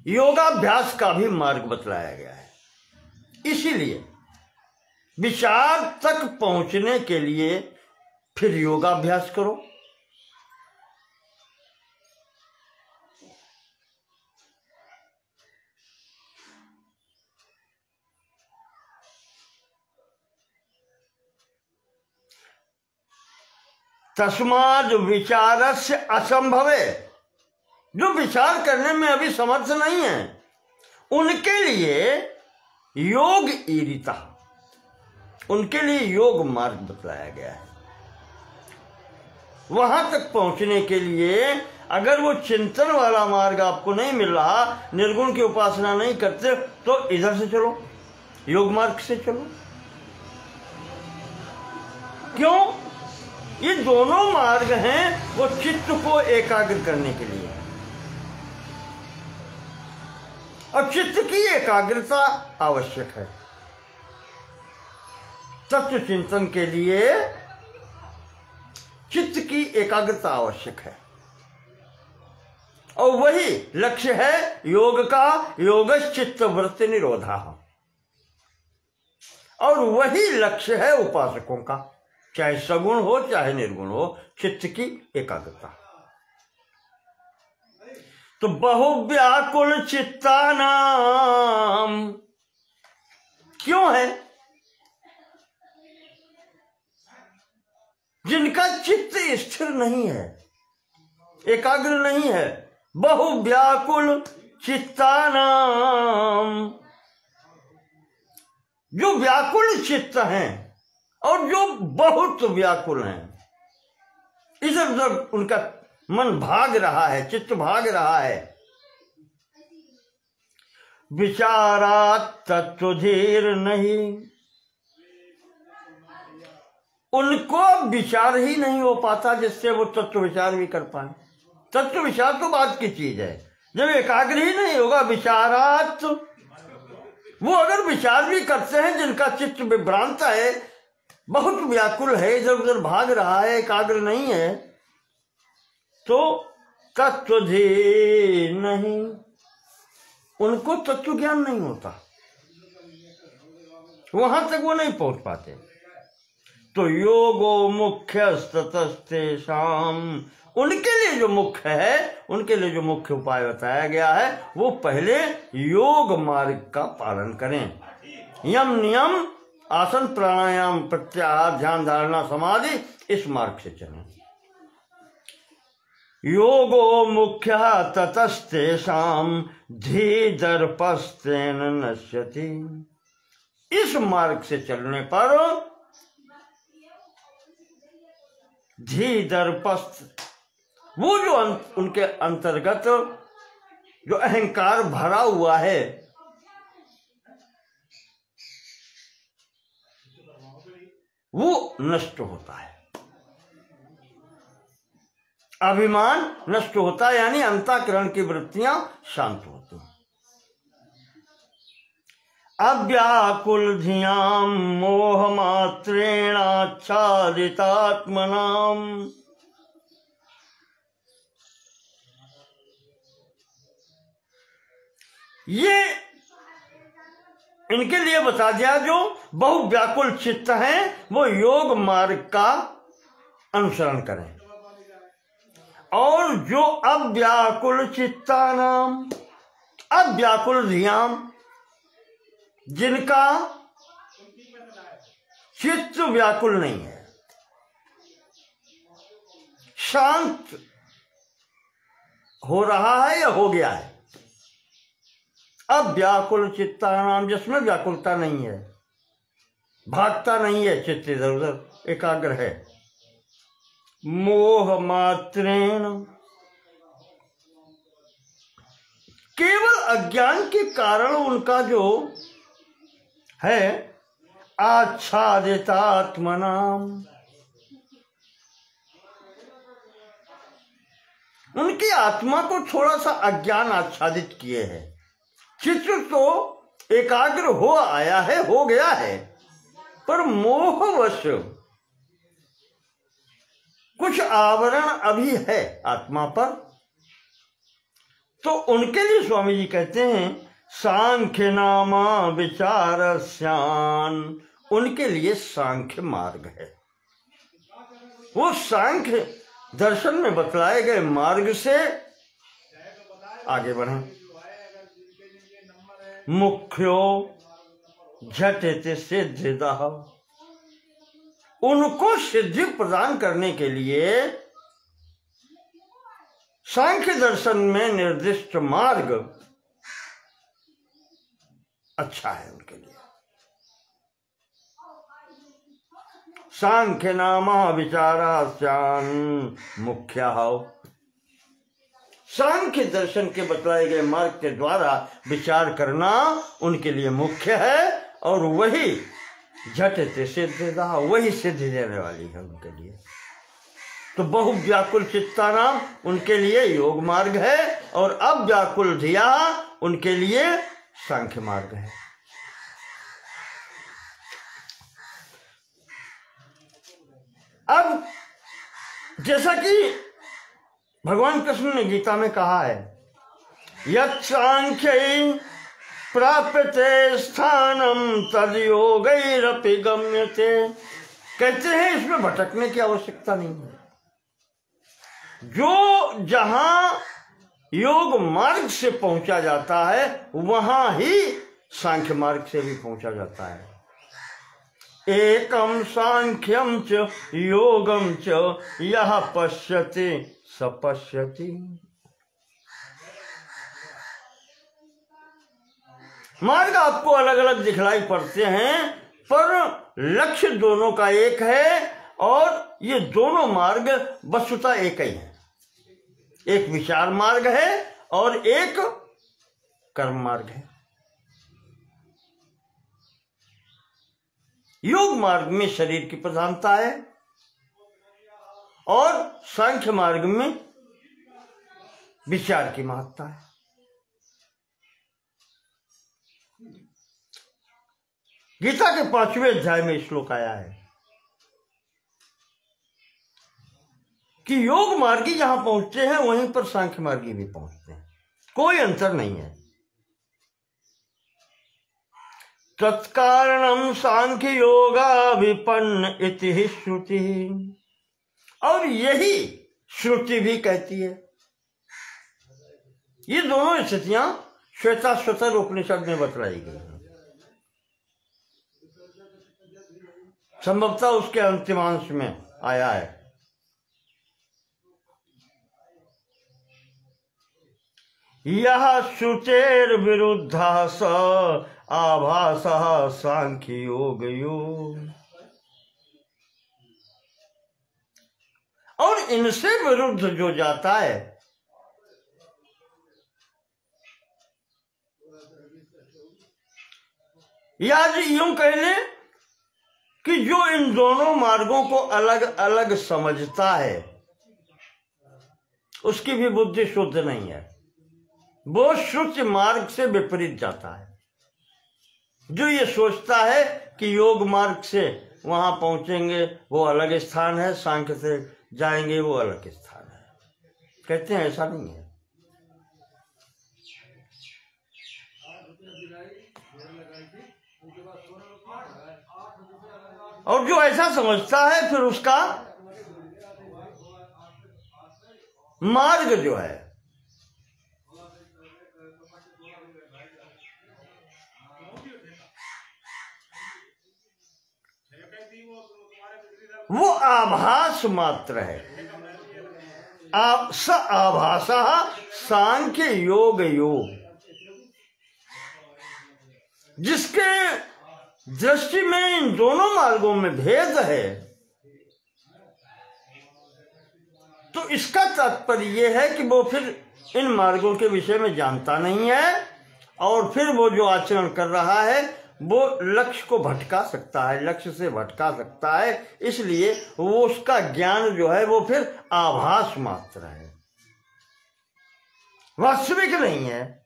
योगाभ्यास का भी मार्ग बतलाया गया है। इसीलिए विचार तक पहुंचने के लिए फिर योगाभ्यास करो। तस्माद् विचारस्य असंभवे, जो विचार करने में अभी समर्थ नहीं है उनके लिए योग ईरिता, उनके लिए योग मार्ग बतलाया गया है। वहां तक पहुंचने के लिए अगर वो चिंतन वाला मार्ग आपको नहीं मिल रहा, निर्गुण की उपासना नहीं करते, तो इधर से चलो, योग मार्ग से चलो। क्यों? ये दोनों मार्ग हैं वो चित्त को एकाग्र करने के लिए, और चित्त की एकाग्रता आवश्यक है। तत्व चिंतन के लिए चित्त की एकाग्रता आवश्यक है, और वही लक्ष्य है योग का, योगश्चित्त वृत्ति निरोधा, और वही लक्ष्य है उपासकों का, चाहे सगुण हो चाहे निर्गुण हो, चित्त की एकाग्रता। तो बहुव्याकुल चित्तानाम क्यों है? जिनका चित्त स्थिर नहीं है, एकाग्र नहीं है। बहुव्याकुल चित्तानाम, जो व्याकुल चित्त हैं और जो बहुत व्याकुल हैं, इधर उधर उनका मन भाग रहा है, चित्त भाग रहा है। विचारात तत्वधीर नहीं, उनको विचार ही नहीं हो पाता जिससे वो तत्व विचार भी कर पाए। तत्व विचार तो बात की चीज है, जब एकाग्र ही नहीं होगा विचारात। वो अगर विचार भी करते हैं, जिनका चित्त विभ्रांत है, बहुत व्याकुल है, इधर उधर भाग रहा है, एकाग्र नहीं है, तो तत्वधीर नहीं, उनको तत्व ज्ञान नहीं होता, वहां तक वो नहीं पहुंच पाते। तो योगो मुख्यस्ततस्तेषाम, उनके लिए जो मुख्य है, उनके लिए जो मुख्य उपाय बताया गया है, वो पहले योग मार्ग का पालन करें। यम नियम, आसन प्राणायाम प्रत्याहार ध्यान धारणा समाधि, इस मार्ग से चलें। योगो मुख्य ततस्तेषाम धीदर्पस्तेन नश्यति, इस मार्ग से चलने पर धीदर्पस्त, वो जो उनके अंतर्गत जो अहंकार भरा हुआ है, वो नष्ट होता है, अभिमान नष्ट होता है, यानी अंतःकरण की वृत्तियां शांत होती हैं। अव्याकुल धियां मोह मात्रेणाच्छादितात्मनाम् ये इनके लिए बता दिया जो बहु व्याकुल चित्त हैं वो योग मार्ग का अनुसरण करें, और जो अव्याकुल चित्तानाम अव्याकुल धियाम जिनका चित्त व्याकुल नहीं है, शांत हो रहा है या हो गया है, अव्याकुल चित्तानाम जिसमें व्याकुलता नहीं है, भागता नहीं है, चित्त इधर उधर एकाग्र है, मोह मात्रेण केवल अज्ञान के कारण उनका जो है आच्छादितात्मनाम उनकी आत्मा को थोड़ा सा अज्ञान आच्छादित किए है, चित्त तो एकाग्र हो आया है, हो गया है, पर मोहवश कुछ आवरण अभी है आत्मा पर। तो उनके लिए स्वामी जी कहते हैं सांख्य नामा विचारस्यान, उनके लिए सांख्य मार्ग है, वो सांख्य दर्शन में बतलाए गए मार्ग से आगे बढ़े। मुख्यो झटित सिद्धिदः, उनको सिद्धि प्रदान करने के लिए सांख्य दर्शन में निर्दिष्ट मार्ग अच्छा है उनके लिए। सांख्य नामा विचारास्यान मुख्य, सांख्य दर्शन के बतलाए गए मार्ग के द्वारा विचार करना उनके लिए मुख्य है, और वही झटित सिद्धिदा, वही सिद्धि देने वाली है उनके लिए। तो बहु व्याकुल चित्तानाम उनके लिए योग मार्ग है, और अव्याकुल धिया उनके लिए सांख्य मार्ग है। अब जैसा कि भगवान कृष्ण ने गीता में कहा है, यत् सांख्यै प्राप्यते स्थानम तद योगैरपि गम्यते, कहते हैं इसमें भटकने की आवश्यकता नहीं है, जो जहां योग मार्ग से पहुंचा जाता है वहां ही सांख्य मार्ग से भी पहुंचा जाता है। एकम सांख्यम च योगम च यह पश्यति स पश्यति, मार्ग आपको अलग अलग दिखलाई पड़ते हैं, पर लक्ष्य दोनों का एक है, और ये दोनों मार्ग वस्तुतः एक ही है, एक विचार मार्ग है और एक कर्म मार्ग है। योग मार्ग में शरीर की प्रधानता है, और सांख्य मार्ग में विचार की महत्ता है। गीता के 5वें अध्याय में श्लोक आया है कि योग मार्गी जहां पहुंचते हैं वहीं पर सांख्य मार्गी भी पहुंचते हैं, कोई अंतर नहीं है। तत्कारणम सांख्य योगा विपन्न इति श्रुति, और यही श्रुति भी कहती है। ये दोनों स्थितियां श्वेताश्वतर उपनिषद में बतलाई गई हैं, संभवतः उसके अंतिमांश में आया है। यह श्रुतेर विरुद्ध स आभास सांख्य योग योग, और इनसे विरुद्ध जो जाता है या यूं कह ले कि जो इन दोनों मार्गों को अलग अलग समझता है उसकी भी बुद्धि शुद्ध नहीं है, वो श्रुति मार्ग से विपरीत जाता है। जो ये सोचता है कि योग मार्ग से वहां पहुंचेंगे वो अलग स्थान है, सांख्य से जाएंगे वो अलग स्थान है, कहते हैं ऐसा नहीं है। और जो ऐसा समझता है फिर उसका मार्ग जो है वो आभास मात्र है। स आभासा सांख्य योग योग, जिसके दृष्टि में इन दोनों मार्गों में भेद है, तो इसका तात्पर्य यह है कि वो फिर इन मार्गों के विषय में जानता नहीं है और फिर वो जो आचरण कर रहा है वो लक्ष्य को भटका सकता है, लक्ष्य से भटका सकता है, इसलिए वो उसका ज्ञान जो है वो फिर आभास मात्र है, वास्तविक नहीं है।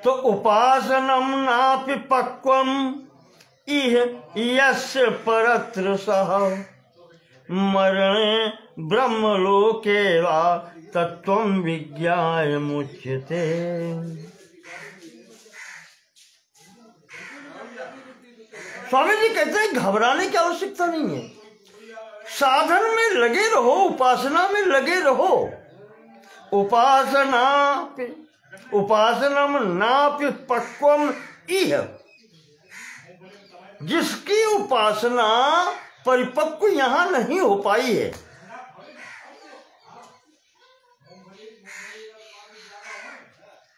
तो उपासनम नापि पक्वम इह यस्य परत्र सह मरणे ब्रह्मलोके वा तत्वं विज्ञाय मुच्यते। स्वामी जी कहते हैं घबराने की आवश्यकता नहीं है, साधन में लगे रहो, उपासना में लगे रहो। उपासनम नापि पक्वम इह, जिसकी उपासना परिपक्व यहां नहीं हो पाई है,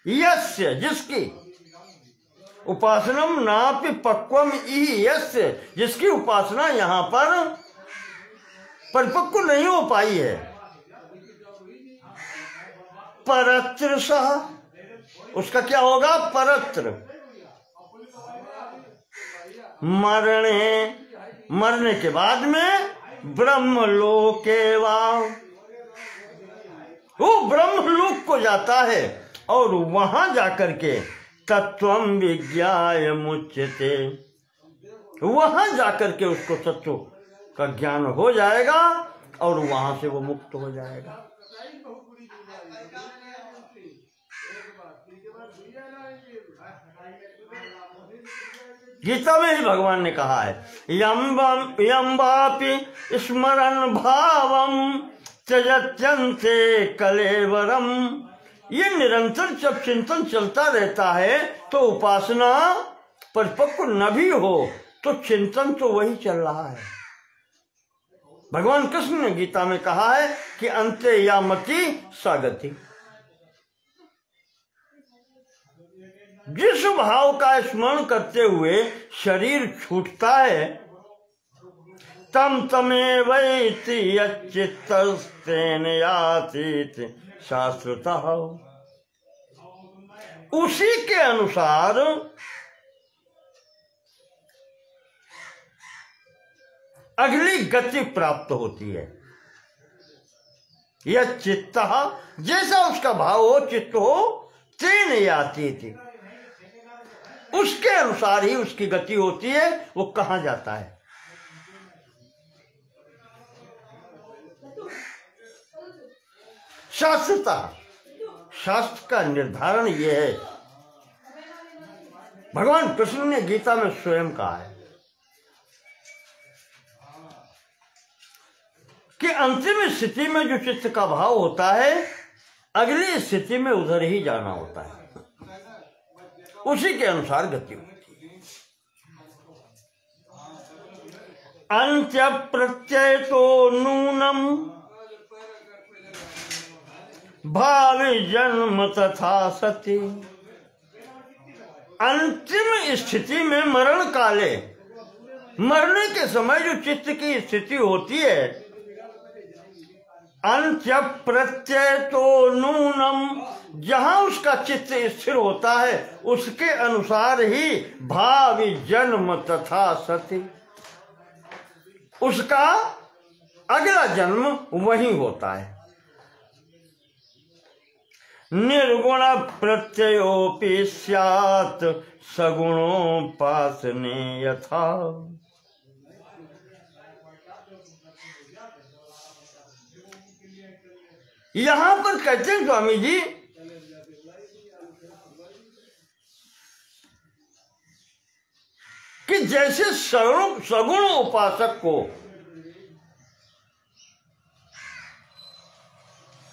यस्य जिसकी उपासनम नापि पक्वम इह यस्य, जिसकी उपासना यहां पर परिपक्व नहीं हो पाई है, परत्र सह, उसका क्या होगा? परत्र। मरने के बाद में ब्रह्मलोके वा, वो ब्रह्मलोक को जाता है और वहां जाकर के तत्वम विज्ञाय मुच्यते, वहां जाकर के उसको तत्व का ज्ञान हो जाएगा और वहां से वो मुक्त हो जाएगा। गीता में ही भगवान ने कहा है यम वापि स्मरन् भावम त्यजत्यन्ते कलेवरम, ये निरंतर जब चिंतन चलता रहता है तो उपासना परिपक्व न भी हो तो चिंतन तो वही चल रहा है। भगवान कृष्ण ने गीता में कहा है कि अंते या मति सागति, जिस भाव का स्मरण करते हुए शरीर छूटता है, तम तमेवैति यच्चित्तस्तेन याति शाश्वतः, उसी के अनुसार अगली गति प्राप्त होती है। यह चित्त, जैसा उसका भाव हो, चित्त हो, तेन याति थी, उसके अनुसार ही उसकी गति होती है। वो कहां जाता है? शास्त्रता, शास्त्र का निर्धारण यह है, भगवान कृष्ण ने गीता में स्वयं कहा है कि अंतिम स्थिति में जो चित्त का भाव होता है, अगली स्थिति में उधर ही जाना होता है, उसी के अनुसार गति होती है। अंत्य प्रत्यय तो नूनम भावी जन्म तथा सति, अंतिम स्थिति में मरण काले, मरने के समय जो चित्त की स्थिति होती है, अंत्य प्रत्यय तो नूनम, जहां उसका चित्त स्थिर होता है उसके अनुसार ही भावी जन्म तथा सति, उसका अगला जन्म वही होता है। निर्गुण प्रत्ययोपि स्यात् सगुणोपासने यथा। यहां पर कहते हैं स्वामी जी कि जैसे सगुण उपासक को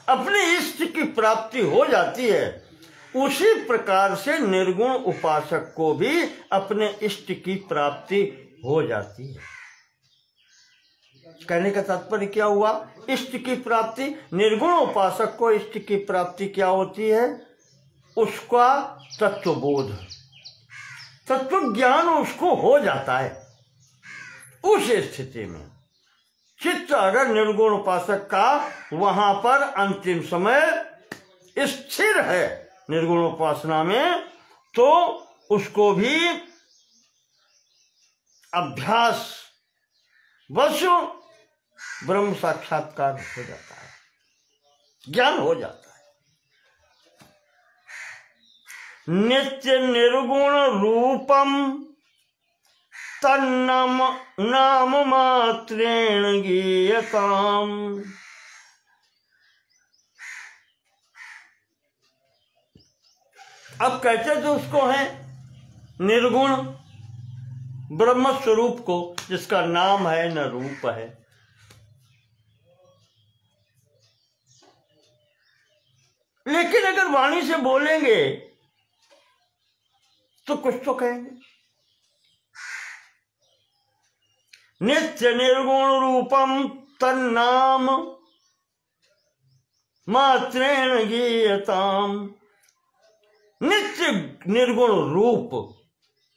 अपने इष्ट की प्राप्ति हो जाती है, उसी प्रकार से निर्गुण उपासक को भी अपने इष्ट की प्राप्ति हो जाती है। कहने का तात्पर्य क्या हुआ? इष्ट की प्राप्ति, निर्गुण उपासक को इष्ट की प्राप्ति क्या होती है? उसका तत्वबोध, तत्व ज्ञान उसको हो जाता है। उस स्थिति में चित्त अगर निर्गुण उपासक का वहां पर अंतिम समय स्थिर है निर्गुण उपासना में, तो उसको भी अभ्यास वश ब्रह्म साक्षात्कार हो जाता है, ज्ञान हो जाता है। नित्य निर्गुण रूपम तन्नाम नाम मात्रेण गीयताम। अब कहते तो उसको है निर्गुण ब्रह्म स्वरूप को, जिसका नाम है न रूप है। लेकिन अगर वाणी से बोलेंगे तो कुछ तो कहेंगे। नित्य निर्गुण रूपम तन्नाम मात्रेण गीयताम। नित्य निर्गुण रूप,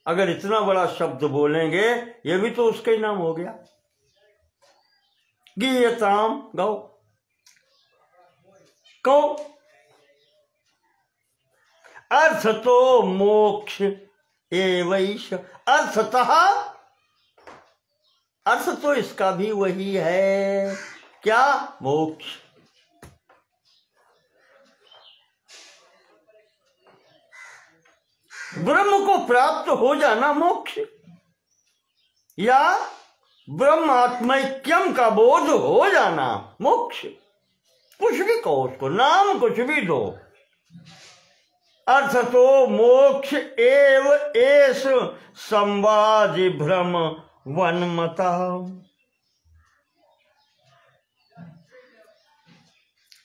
अगर इतना बड़ा शब्द बोलेंगे, ये भी तो उसका ही नाम हो गया। गीयताम गौ कौ, अर्थ तो मोक्ष एवैष। अर्थतः अर्थ तो इसका भी वही है, क्या? मोक्ष। ब्रह्म को प्राप्त हो जाना मोक्ष, या ब्रह्मात्मैक्यम का बोध हो जाना मोक्ष। कुछ भी कहो उसको, नाम कुछ भी दो। अर्थ तो मोक्ष एव एस संवादि भ्रम वनमता।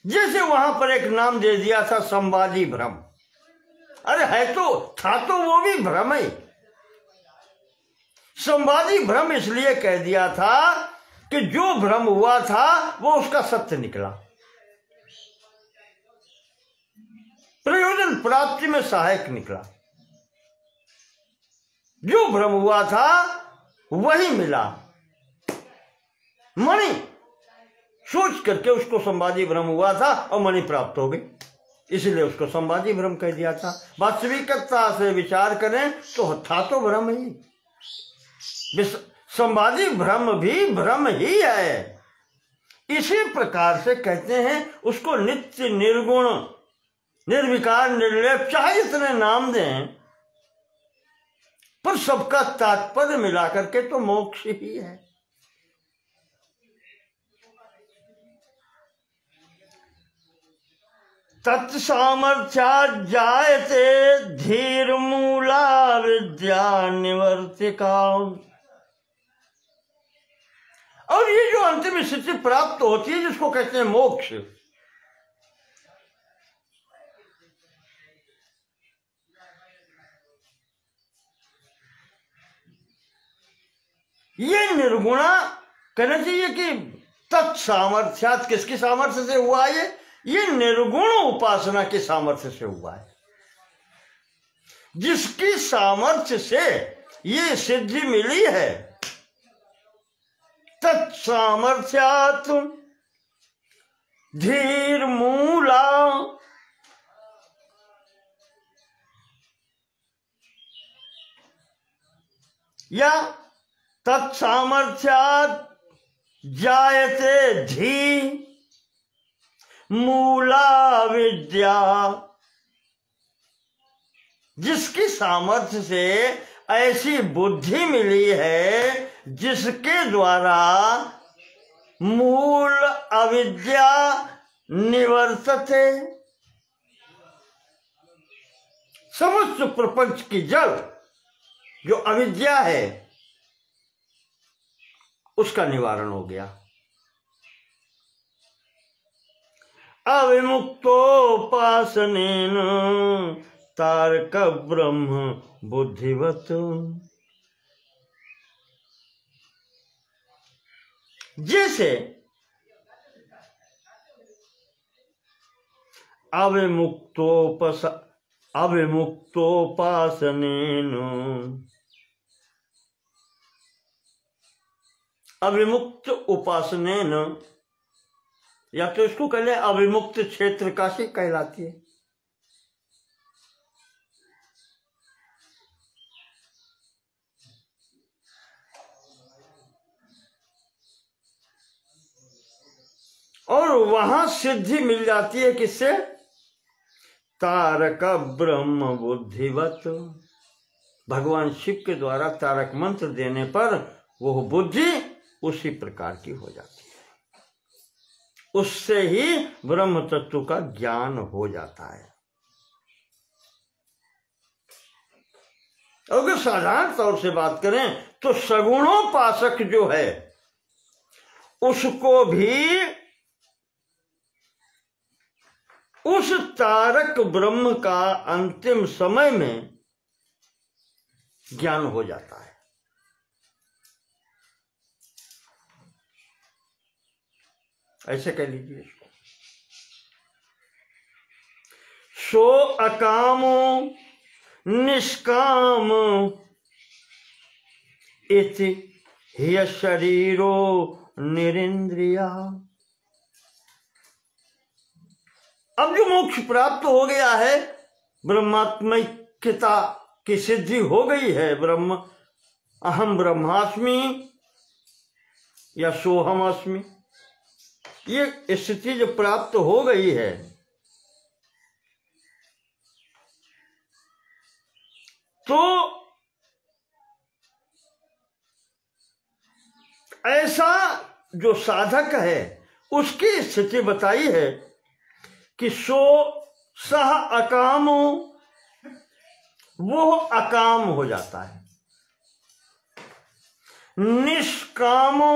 जैसे वहां पर एक नाम दे दिया था संवादी भ्रम। अरे है तो, था तो वो भी भ्रम ही। संवादी भ्रम इसलिए कह दिया था कि जो भ्रम हुआ था वो उसका सत्य निकला, प्रयोजन प्राप्ति में सहायक निकला। जो भ्रम हुआ था वही मिला। मणि सोच करके उसको संवादी भ्रम हुआ था और मणि प्राप्त हो गई, इसलिए उसको संवादी भ्रम कह दिया था। वास्तविकता से विचार करें तो था तो भ्रम ही। संवादी भ्रम भी भ्रम ही है। इसी प्रकार से कहते हैं उसको नित्य निर्गुण निर्विकार निर्लेप, चाहे इतने नाम दें, पर सबका तात्पर्य मिलाकर के तो मोक्ष ही है। तत्सामर्थ्या जायते धीर मूला विद्या निवर्तिका। और ये जो अंतिम स्थिति प्राप्त होती है जिसको कहते हैं मोक्ष, ये निर्गुणा कहना चाहिए कि तत्सामर्थ्यात, किसकी सामर्थ्य से हुआ ये निर्गुण उपासना के सामर्थ्य से हुआ है। जिसकी सामर्थ्य से ये सिद्धि मिली है, तत्सामर्थ्यात धीर मूला या तत्सामर्थ्यात् जायते धी मूला विद्या। जिसकी सामर्थ्य से ऐसी बुद्धि मिली है जिसके द्वारा मूल अविद्या निवर्तते। समस्त प्रपंच की जड़ जो अविद्या है उसका निवारण हो गया। अविमुक्तोपासनेन तारक ब्रह्म बुद्धिवत। जैसे अविमुक्तोपासनेन, अविमुक्त उपासनेन, या तो इसको कह ले अविमुक्त क्षेत्र काशी कहलाती है। और वहां सिद्धि मिल जाती है किससे? तारक ब्रह्म बुद्धिवत। भगवान शिव के द्वारा तारक मंत्र देने पर वो बुद्धि उसी प्रकार की हो जाती है। उससे ही ब्रह्म तत्व का ज्ञान हो जाता है। अगर साधारण तौर से बात करें तो सगुणोपासक जो है उसको भी उस तारक ब्रह्म का अंतिम समय में ज्ञान हो जाता है। ऐसे कह लीजिए इसको। सो अकामो निष्काम इति ह्य शरीरो निरिंद्रिया। अब जो मोक्ष प्राप्त हो गया है, ब्रह्मात्मैक्यता की सिद्धि हो गई है, ब्रह्म अहम ब्रह्मास्मि या सोहम अस्मि, ये स्थिति जो प्राप्त हो गई है, तो ऐसा जो साधक है उसकी स्थिति बताई है कि सो सह अकामो, वो अकाम हो जाता है। निष्कामो,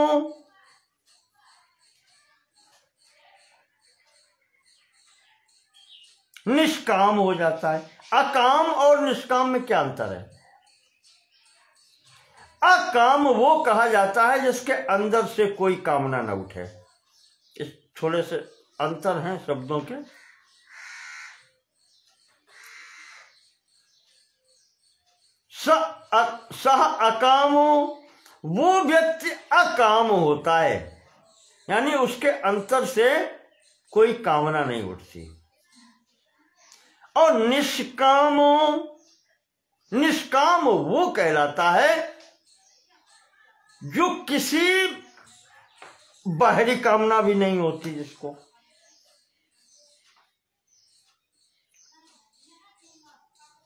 निष्काम हो जाता है। अकाम और निष्काम में क्या अंतर है? अकाम वो कहा जाता है जिसके अंदर से कोई कामना न उठे। इस थोड़े से अंतर हैं शब्दों के। सह अकामो, वो व्यक्ति अकाम होता है, यानी उसके अंतर से कोई कामना नहीं उठती। और निष्कामो, निष्काम वो कहलाता है जो किसी बाहरी कामना भी नहीं होती, जिसको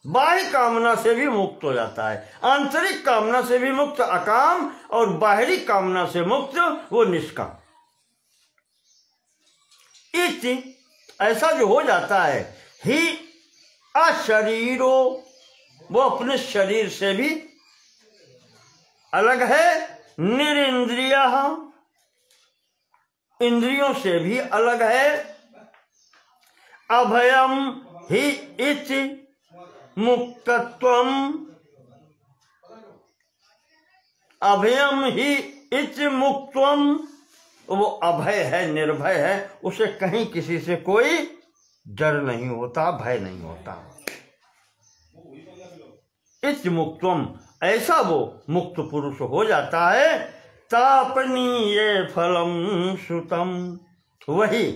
बाहरी कामना से भी मुक्त हो जाता है। आंतरिक कामना से भी मुक्त अकाम और बाहरी कामना से मुक्त वो निष्काम। इति, ऐसा जो हो जाता है, ही अशरीरो, वो अपने शरीर से भी अलग है, निरिंद्रिया, इंद्रियों से भी अलग है, अभयम ही इति मुक्तत्वम, अभयम ही इति मुक्तत्वम, वो अभय है, निर्भय है, उसे कहीं किसी से कोई डर नहीं होता, भय नहीं होता। इति मुक्तत्वम, ऐसा वो मुक्त पुरुष हो जाता है। तापनीय फलम श्रुतम, वही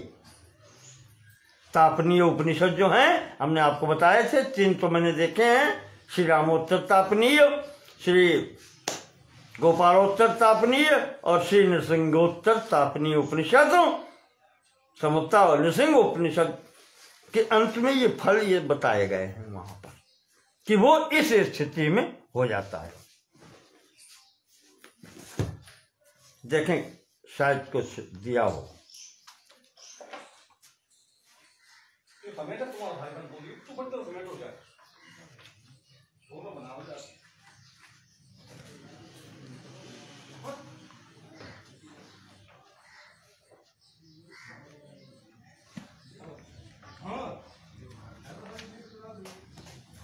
तापनीय उपनिषद जो हैं हमने आपको बताए थे, 3 तो मैंने देखे हैं, श्री रामोत्तर तापनीय, श्री गोपालोत्तर तापनीय और श्री नृसिंहोत्तर तापनीय उपनिषद। समता और नृसिंह उपनिषद के अंत में ये फल ये बताए गए हैं वहां पर कि वो इस स्थिति में हो जाता है। देखें शायद कुछ दिया हो।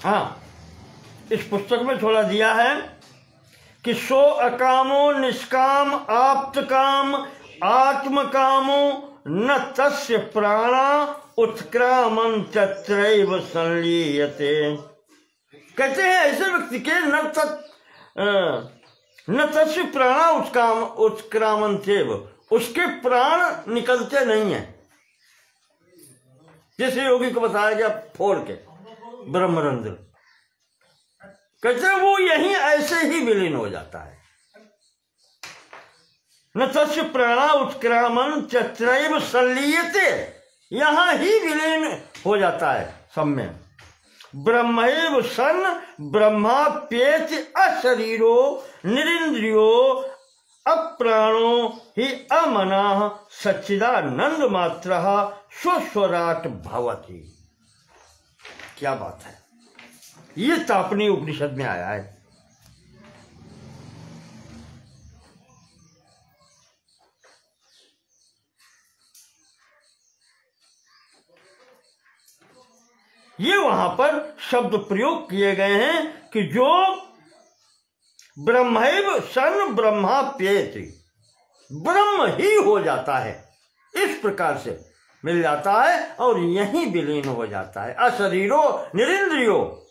हाँ, इस पुस्तक में थोड़ा दिया है कि सो अकामो निष्काम आप्त काम आत्म कामो न तस्य प्राणा उत्क्रामं तत्रैव संलीयते। कहते हैं ऐसे व्यक्ति के न तस्य प्राणा उत्क्रामन्त्येव, उसके प्राण निकलते नहीं है। जैसे योगी को बताया गया फोड़ के ब्रह्मरंध्र, कहते हैं वो यहीं ऐसे ही विलीन हो जाता है। न तस्य प्राणा उत्क्रामं तत्रैव संलीयते, यहां ही विलीन हो जाता है सब में। ब्रह्मैव सन् ब्रह्माप्येति अशरीरो निरिंद्रियो अप्राणो हि अमनः सच्चिदानंद मात्रः स्वस्वराट भवति। क्या बात है, ये तापनीय उपनिषद में आया है। ये वहां पर शब्द प्रयोग किए गए हैं कि जो ब्रह्मैव सन् ब्रह्माप्येति, ब्रह्म ही हो जाता है, इस प्रकार से मिल जाता है और यहीं विलीन हो जाता है। अशरीरो निरिंद्रियो,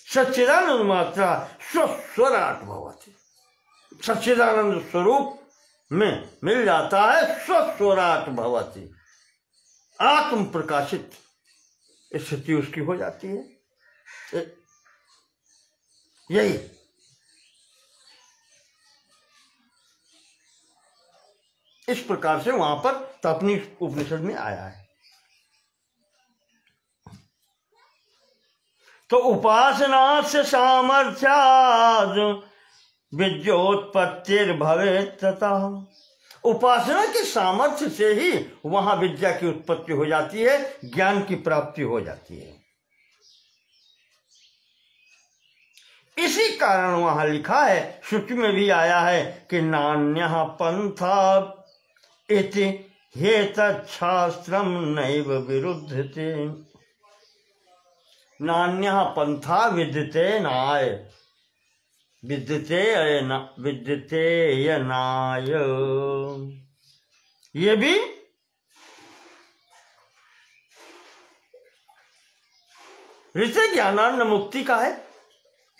सच्चिदानंद मात्रा स्वस्वराट भवति, सच्चिदानंद स्वरूप में मिल जाता है। स्वस्वराट भवति, आत्म प्रकाशित स्थिति उसकी हो जाती है। यही इस प्रकार से वहां पर तापनीय उपनिषद में आया है। तो उपासना से सामर्थ्याद विद्योत्पत्तिर्भवेत् ततः, उपासना के सामर्थ्य से ही वहां विद्या की उत्पत्ति हो जाती है, ज्ञान की प्राप्ति हो जाती है। इसी कारण वहां लिखा है, श्रुति में भी आया है कि नान्यः पंथा इति हेतच्छास्त्रं नैव विरुध्यते। नान्यः पंथा विद्यते नाय, विद्यते यनाय, ये भी ऋषि ज्ञानान्न मुक्ति का है,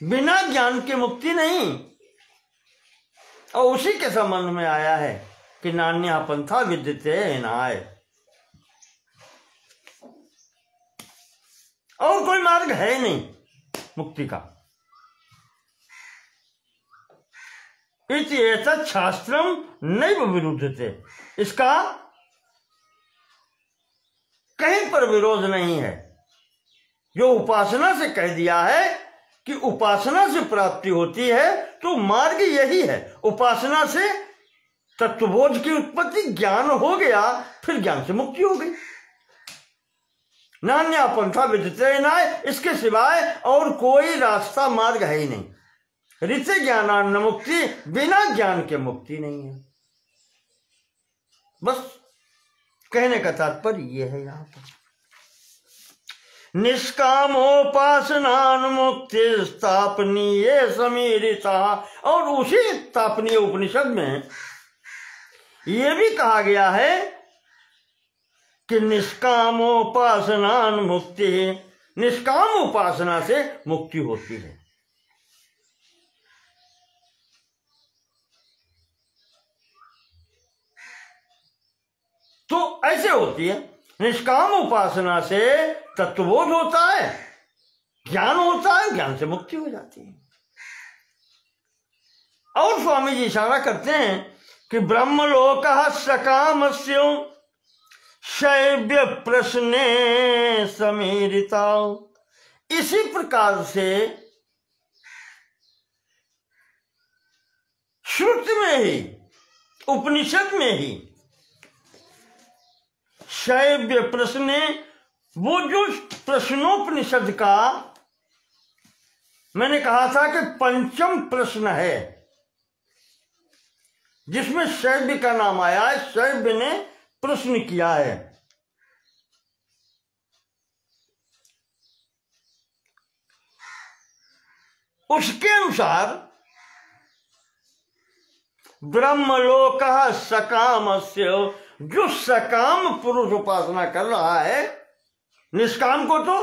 बिना ज्ञान के मुक्ति नहीं। और उसी के संबंध में आया है कि नान्या पंथा विद्यते यनाय, और कोई मार्ग है नहीं मुक्ति का। एतत् शास्त्रम नैव विरुध्यते, इसका कहीं पर विरोध नहीं है। जो उपासना से कह दिया है कि उपासना से प्राप्ति होती है, तो मार्ग यही है। उपासना से तत्वबोध की उत्पत्ति, ज्ञान हो गया, फिर ज्ञान से मुक्ति हो गई। नान्या पंथा विद्यते यनाय, इसके सिवाय और कोई रास्ता मार्ग है ही नहीं। ऋषि ज्ञानान्न मुक्ति, बिना ज्ञान के मुक्ति नहीं है। बस कहने का तात्पर्य यह है। यहां पर निष्कामोपासनान्मुक्ति स्थापनीय समीरिता, और उसी तापनीय उपनिषद में यह भी कहा गया है कि निष्कामोपासनान्मुक्ति, निष्काम उपासना से मुक्ति होती है। ऐसे होती है। निष्काम उपासना से तत्वबोध होता है, ज्ञान होता है, ज्ञान से मुक्ति हो जाती है। और स्वामी जी इशारा करते हैं कि ब्रह्मलोक सकामस्य शैव्य प्रश्ने समीरिता। इसी प्रकार से श्रुति में ही, उपनिषद में ही शैव्य प्रश्न, वो जो प्रश्नोपनिषद का मैंने कहा था कि पंचम प्रश्न है, जिसमें शैव्य का नाम आया है, शैव्य ने प्रश्न किया है। उसके अनुसार ब्रह्मलोक सकामस्य, जो सकाम पुरुष उपासना कर रहा है, निष्काम को तो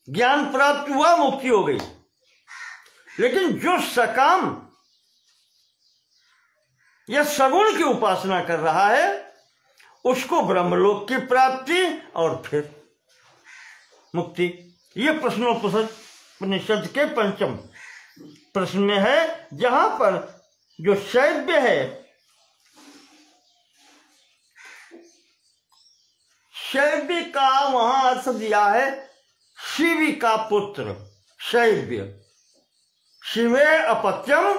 ज्ञान प्राप्त हुआ, मुक्ति हो गई, लेकिन जो सकाम या सगुण की उपासना कर रहा है, उसको ब्रह्मलोक की प्राप्ति और फिर मुक्ति। ये प्रश्नोपनिषद के पंचम प्रश्न में है, जहां पर जो शैव्य है, शैव्य का वहां अर्थ दिया है शिवी का पुत्र शैव्य, शिवे अपत्यम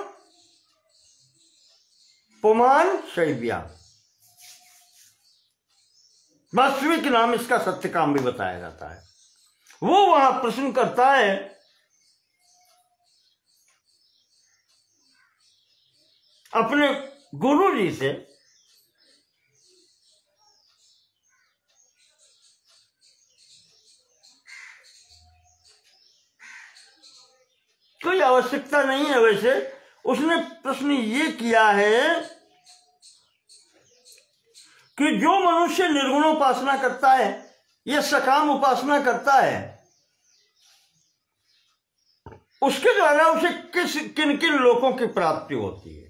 पुमान शैव्या। वास्तविक नाम इसका सत्यकाम भी बताया जाता है। वो वहां प्रश्न करता है अपने गुरु जी से, कोई आवश्यकता नहीं है। वैसे उसने प्रश्न ये किया है कि जो मनुष्य निर्गुण उपासना करता है या सकाम उपासना करता है, उसके द्वारा उसे किन किन लोकों की प्राप्ति होती है।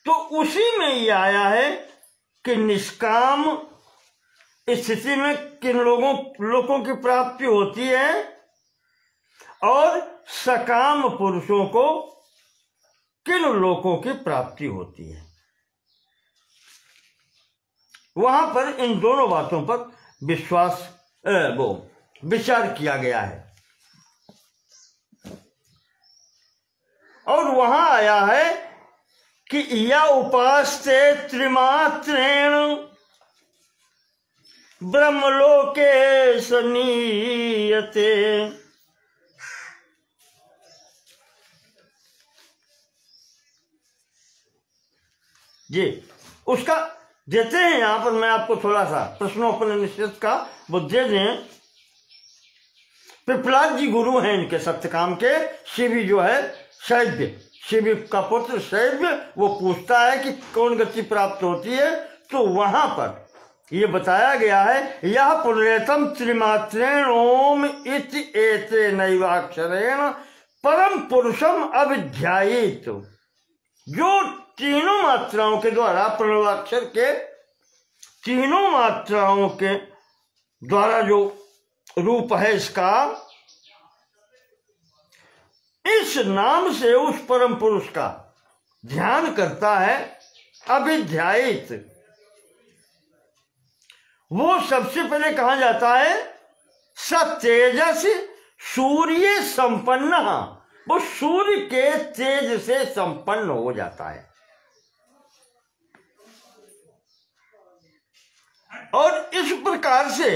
तो उसी में ये आया है कि निष्काम स्थिति में किन लोगों की प्राप्ति होती है और सकाम पुरुषों को किन लोकों की प्राप्ति होती है। वहां पर इन दोनों बातों पर विचार किया गया है। और वहां आया है कि या उपास्ते त्रिमात्रेण ब्रह्मलोके सनीयते। जी उसका देते हैं यहां पर, मैं आपको थोड़ा सा प्रश्नोपनिषद का वो दे दें। पिपलाद जी गुरु हैं इनके, सत्यकाम के। शिवी जो है शैव्य, शिवी का पुत्र शैव्य, वो पूछता है कि कौन गति प्राप्त होती है। तो वहां पर ये बताया गया है, यह पुण्यतम त्रिमात्रेण ओम इति एते नैवाक्षरेण परम पुरुषम अविध्यायित। जो तीनों मात्राओं के द्वारा, प्रणवाक्षर के तीनों मात्राओं के द्वारा जो रूप है इसका, इस नाम से उस परम पुरुष का ध्यान करता है, अविध्यायित। वो सबसे पहले कहा जाता है सतेजस सूर्य संपन्न, वो सूर्य के तेज से संपन्न हो जाता है। और इस प्रकार से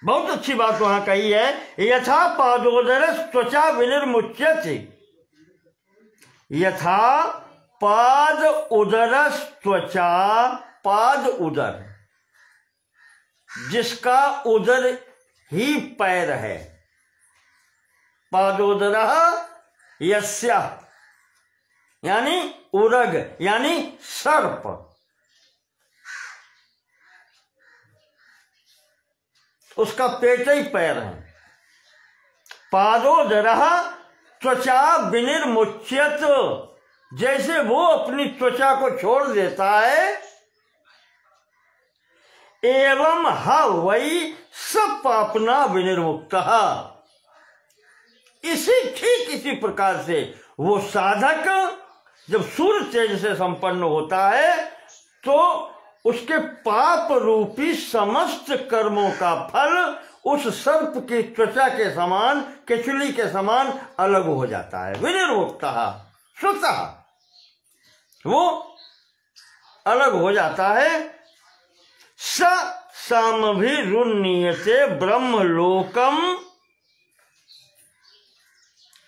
बहुत अच्छी बात वहां कही है, यथा पादोदर त्वचा विनिर्मुच्यते, यथा पाद उदर त्वचा, पाद उदर जिसका उदर ही पैर है, पादोदर यस्य यानी उरग यानी सर्प, उसका पेट ही पैर है। पादोदर त्वचा विनिर्मुच्यत, जैसे वो अपनी त्वचा को छोड़ देता है, एवं ह वही सब पापना विनिर्मुक्त, ठीक इसी प्रकार से वो साधक जब सूर्य तेज से संपन्न होता है तो उसके पाप रूपी समस्त कर्मों का फल उस सर्प की त्वचा के समान, केचुली के समान अलग हो जाता है। विनिर्मुक्त स्वतः वो अलग हो जाता है। स सामभिरुन्नीयते ब्रह्मलोकम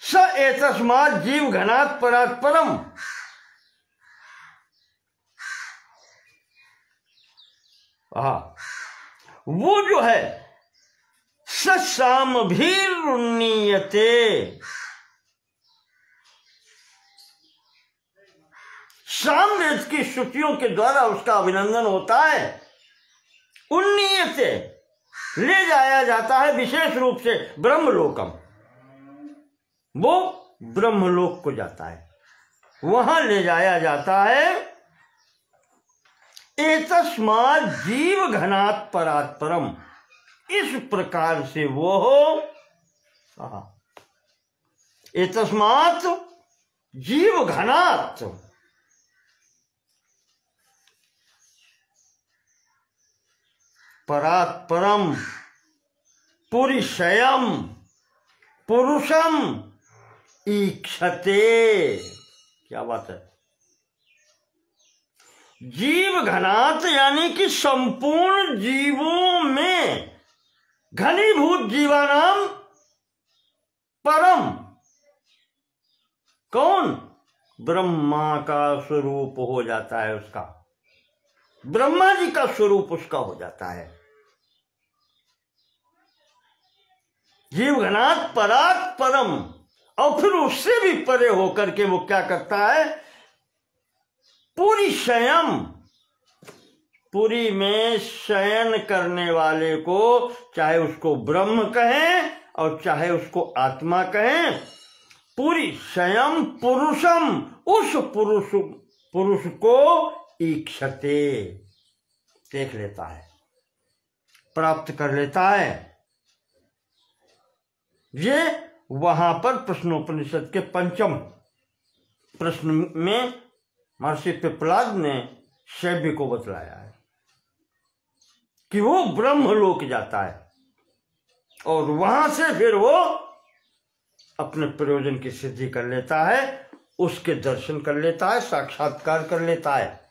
स एतस्मात् जीव घनात् परात् परम। वो जो है स सामभिरुन्नीयते, सामवेद की श्रुतियों के द्वारा उसका अभिनंदन होता है। उन्नीयते ले जाया जाता है विशेष रूप से ब्रह्मलोकम, वो ब्रह्मलोक को जाता है, वहां ले जाया जाता है। एतस्मात् जीव घनात् परात् परम, इस प्रकार से वो हो। एतस्मात् जीव घनात् परात् परम पुरुषयम पुरुषम ईक्षते। क्या बात है। जीव घनात् यानी कि संपूर्ण जीवों में घनीभूत जीवानाम परम, कौन? ब्रह्मा का स्वरूप हो जाता है उसका, ब्रह्मा जी का स्वरूप उसका हो जाता है। जीव घनात् परात् परम, और फिर उससे भी परे होकर के वो क्या करता है? पूरी शयन, पुरी में शयन करने वाले को, चाहे उसको ब्रह्म कहें और चाहे उसको आत्मा कहें, पूरी शयन पुरुषम, उस पुरुष को ईक्षते, देख लेता है, प्राप्त कर लेता है। ये वहां पर प्रश्नोपनिषद के 5वें प्रश्न में महर्षि पिप्पलाद ने शैव्य को बतलाया है कि वो ब्रह्मलोक जाता है और वहां से फिर वो अपने प्रयोजन की सिद्धि कर लेता है, उसके दर्शन कर लेता है, साक्षात्कार कर लेता है।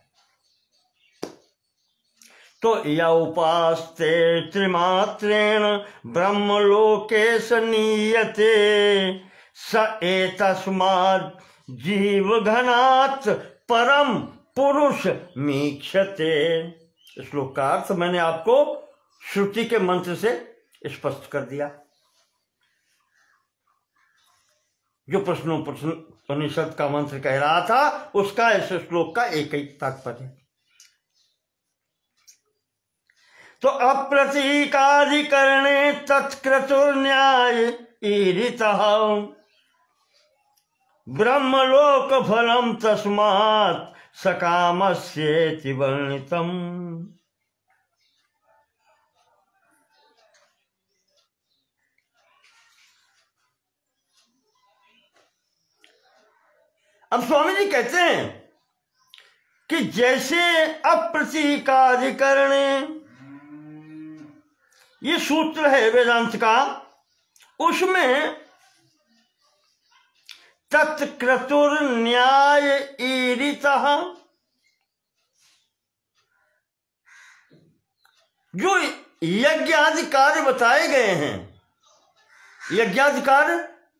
तो य उपास्ते त्रिमात्रेण ब्रह्मलोके सनीयते स एतस्मात् जीव घनात् परम पुरुष मीक्षते। श्लोक का अर्थ मैंने आपको श्रुति के मंत्र से स्पष्ट कर दिया। जो प्रश्नोपनिषद का मंत्र कह रहा था उसका इस श्लोक का एक ही तात्पर्य। तो अप्रतीकाधिकरणे तत्क्रतुर्न्याय ईरितः ब्रह्मलोक फलम तस्मात् सकामस्येति वर्णितम्। अब स्वामी जी कहते हैं कि जैसे अप्रतीकाधिकरणे, ये सूत्र है वेदांत का, उसमें तत्क्रतुर न्याय ईरितः, जो यज्ञ आदि कार्य बताए गए हैं, यज्ञादि कार्य,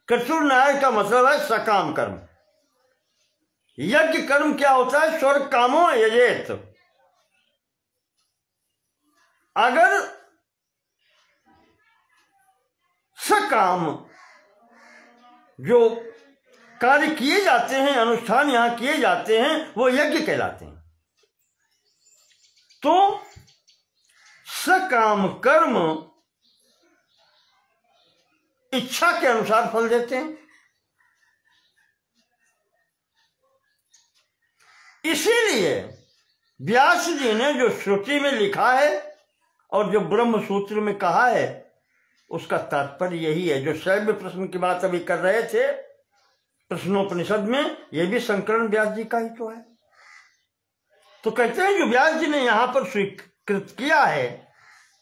क्रतुर न्याय का मतलब है सकाम कर्म। यज्ञ कर्म क्या होता है? स्वर्ग कामो यजेत। अगर सकाम जो कार्य किए जाते हैं, अनुष्ठान यहां किए जाते हैं, वो यज्ञ कहलाते हैं। तो सकाम कर्म इच्छा के अनुसार फल देते हैं। इसीलिए व्यास जी ने जो श्रुति में लिखा है और जो ब्रह्म सूत्र में कहा है उसका तात्पर्य यही है। जो शैव प्रश्न की बात अभी कर रहे थे प्रश्नोपनिषद में, यह भी संकरण व्यास जी का ही तो है। तो कहते हैं जो व्यास जी ने यहां पर स्वीकृत किया है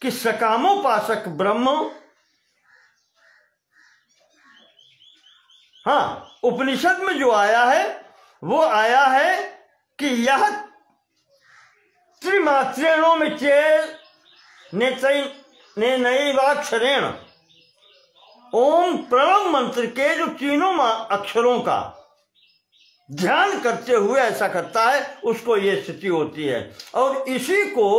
कि सकामोपासक ब्रह्म, हाँ, उपनिषद में जो आया है वो आया है कि यह त्रिमात्रेणों में नैवाक्षरेण ओम प्रणव मंत्र के जो तीनों अक्षरों का ध्यान करते हुए ऐसा करता है उसको ये स्थिति होती है। और इसी को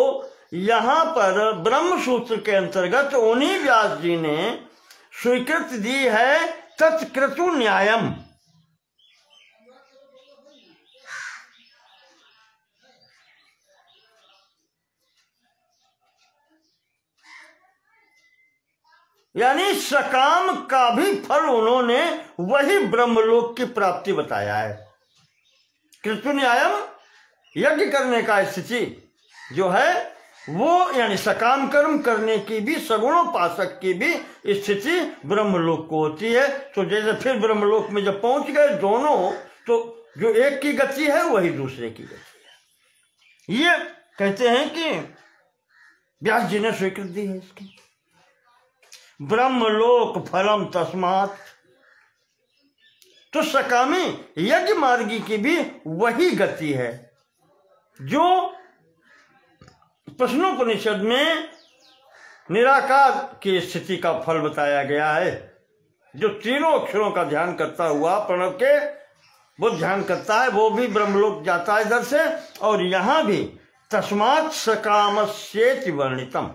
यहां पर ब्रह्म सूत्र के अंतर्गत उन्हीं व्यास जी ने स्वीकृति दी है तत्क्रतु न्यायम। यानी सकाम का भी फल उन्होंने वही ब्रह्मलोक की प्राप्ति बताया है। कृतु न्यायम, यज्ञ करने का स्थिति जो है वो, यानी सकाम कर्म करने की भी, सगुणोपासक की भी स्थिति ब्रह्मलोक को होती है। तो जैसे फिर ब्रह्मलोक में जब पहुंच गए दोनों, तो जो एक की गति है वही दूसरे की गति है। ये कहते हैं कि व्यास जी ने स्वीकृति दी है इसकी। ब्रह्मलोक फलम तस्मात्, तो सकामी यज्ञ मार्गी की भी वही गति है जो प्रश्नोपनिषद में निराकार की स्थिति का फल बताया गया है। जो तीनों अक्षरों का ध्यान करता हुआ प्रणव के वो ध्यान करता है वो भी ब्रह्मलोक जाता है इधर से। और यहां भी तस्मात् सकामस्येति वर्णितम,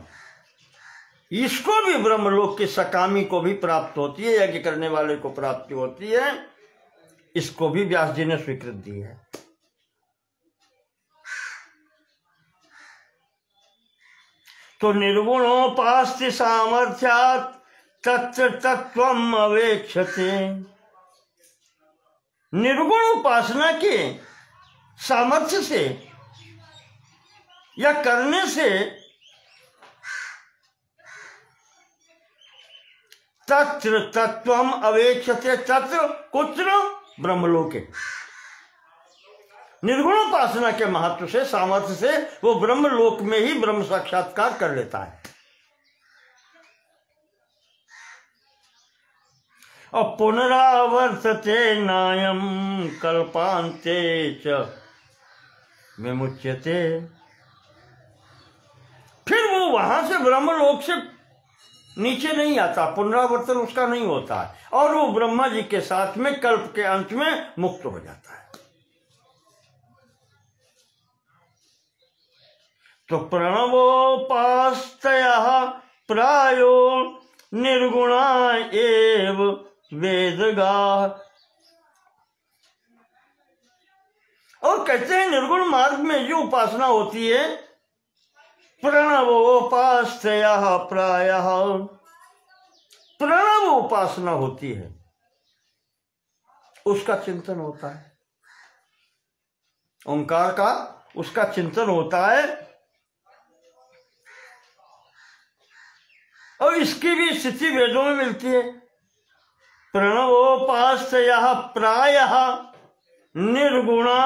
इसको भी ब्रह्मलोक के सकामी को भी प्राप्त होती है, यज्ञ करने वाले को प्राप्ति होती है। इसको भी व्यास जी ने स्वीकृत दी है। तो निर्गुणोपास्ति सामर्थ्यात् तत्र तत्त्वम् अवेक्षते। निर्गुण उपासना के सामर्थ्य से या करने से तत्र तत्त्वम् अवेक्षते, तत्र कुत्र ब्रह्मलोके। निर्गुणोपासना के महत्व से, सामर्थ्य से वो ब्रह्मलोक में ही ब्रह्म साक्षात्कार कर लेता है। और पुनरावर्तते नायम कल्पांते च विमुच्यते। फिर वो वहां से ब्रह्मलोक से नीचे नहीं आता, पुनरावर्तन उसका नहीं होता है और वो ब्रह्मा जी के साथ में कल्प के अंत में मुक्त हो जाता है। तो प्रणवोपास्तयः प्रायो निर्गुणा एव वेदगाः। और कहते हैं निर्गुण मार्ग में जो उपासना होती है, प्रणवोपास्तयः प्रायः, प्रणव उपासना होती है, उसका चिंतन होता है, ओंकार का उसका चिंतन होता है। और इसकी भी स्थिति वेदों में मिलती है। प्रणवोपास्यः प्रायः निर्गुणा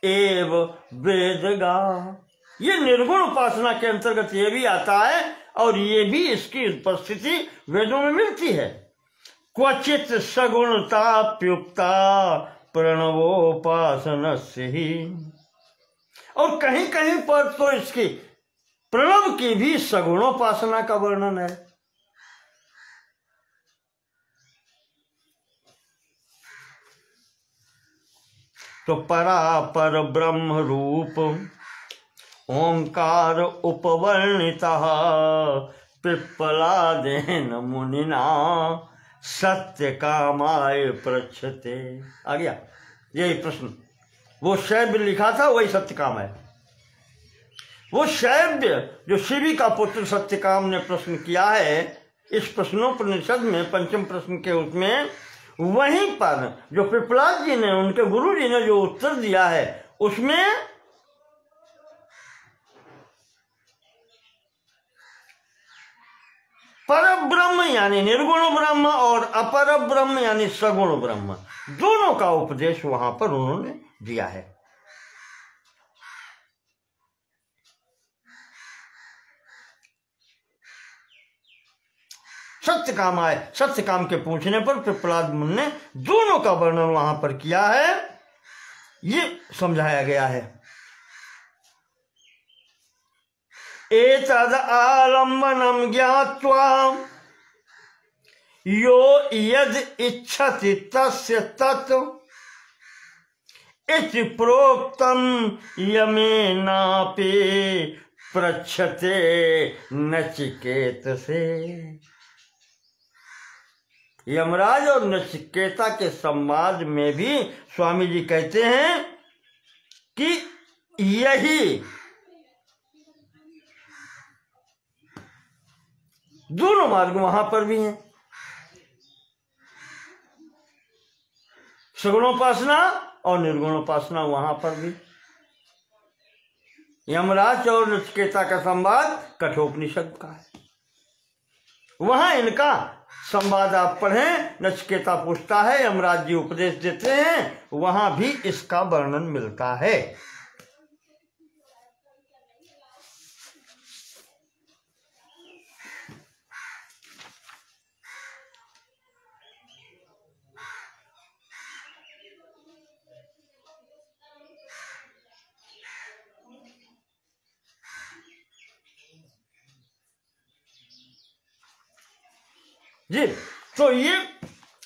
एव वेदगाः। ये निर्गुण उपासना के अंतर्गत ये भी आता है और ये भी इसकी उपस्थिति वेदों में मिलती है। क्वचित सगुणताप्युक्ता प्रणवोपासनस्य ही। और कहीं कहीं पर तो इसकी प्रणव की भी सगुणोपासना का वर्णन है। तो परापर ब्रह्म रूप ओंकार उपवर्णितः पिप्पलादेन मुनिना सत्य कामाय पृच्छते। आ गया यही प्रश्न। वो शैव लिखा था वही सत्य काम है। वो शैव जो शिवी का पुत्र सत्यकाम ने प्रश्न किया है इस प्रश्नोपनिषद में पंचम प्रश्न के उसमें, वहीं पर जो पिपलाद जी ने, उनके गुरु जी ने जो उत्तर दिया है उसमें पर ब्रह्म यानी निर्गुण ब्रह्म और अपर ब्रह्म यानी सगुण ब्रह्म, दोनों का उपदेश वहां पर उन्होंने दिया है। सत्यकाम आए, सत्यकाम के पूछने पर प्रहलाद मुनि ने दोनों का वर्णन वहां पर किया है, ये समझाया गया है। एतद आलम्बनम ज्ञात्वा यो यद इच्छति तस्य तत् इति प्रोक्तम यमेनापि पृच्छते नचिकेतसे। यमराज और नचिकेता के संवाद में भी स्वामी जी कहते हैं कि यही दोनों मार्ग वहां पर भी हैं, सगुणोपासना और निर्गुणोपासना वहां पर भी। यमराज और नचिकेता का संवाद कठोपनिषद का है, वहां इनका संवाद आप पढ़ें। नचिकेता पूछता है, यमराज जी उपदेश देते हैं, वहां भी इसका वर्णन मिलता है। जी, तो ये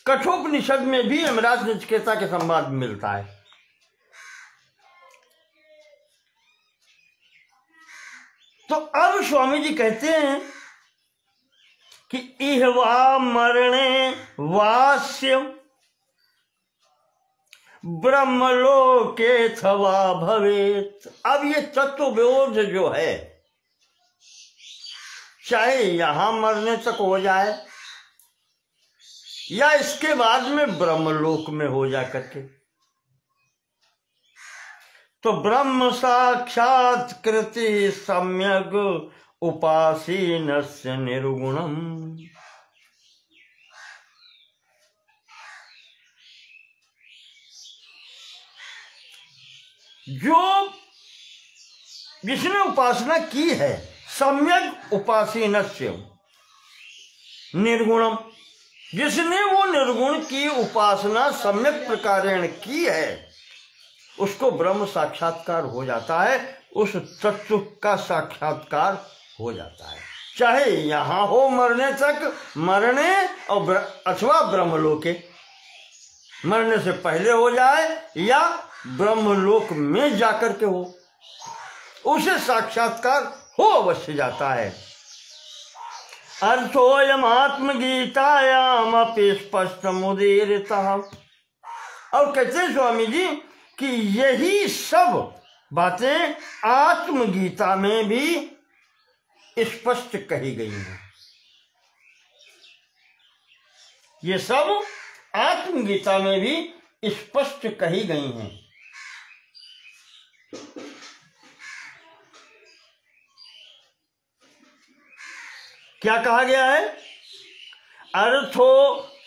कठोपनिषद में भी यमराज नचिकेता के संवाद में मिलता है। तो अब स्वामी जी कहते हैं कि इहवा मरणे वास्य ब्रह्मलोके थवा भवेत। अब ये तत्वबोध जो है, चाहे यहां मरने तक हो जाए या इसके बाद में ब्रह्मलोक में हो जा करके, तो ब्रह्म साक्षात्कृति सम्यक उपासीनस्य निर्गुणम। जो जिसने उपासना की है, सम्यक उपासीनस्य निर्गुणम, जिसने वो निर्गुण की उपासना सम्यक प्रकारेण की है, उसको ब्रह्म साक्षात्कार हो जाता है, उस तत्व का साक्षात्कार हो जाता है। चाहे यहां हो मरने तक, मरने और अथवा ब्रह्मलोके, मरने से पहले हो जाए या ब्रह्मलोक में जाकर के हो, उसे साक्षात्कार हो अवश्य जाता है। अर्थोयम आत्मगीतायाम अपि स्पष्टमुदीरितः। और कहते हैं स्वामी जी कि यही सब बातें आत्मगीता में भी स्पष्ट कही गई हैं। ये सब आत्मगीता में भी स्पष्ट कही गई हैं। क्या कहा गया है? अर्थो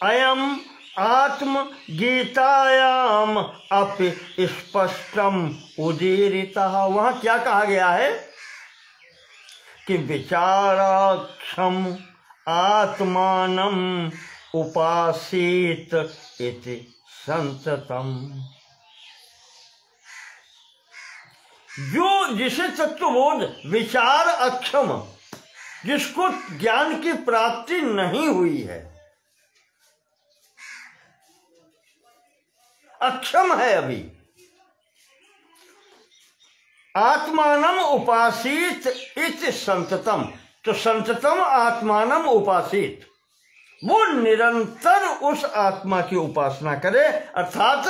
अयम आत्म गीतायाम अपि स्पष्टम उदीरितः। वहां क्या कहा गया है कि विचाराक्षम आत्मानम उपासीत इति संततम। जो जिसे तत्वबोध विचार अक्षम, जिसको ज्ञान की प्राप्ति नहीं हुई है, अक्षम है अभी, आत्मानम उपासित इति संततम। तो संततम आत्मानम उपासित, वो निरंतर उस आत्मा की उपासना करे, अर्थात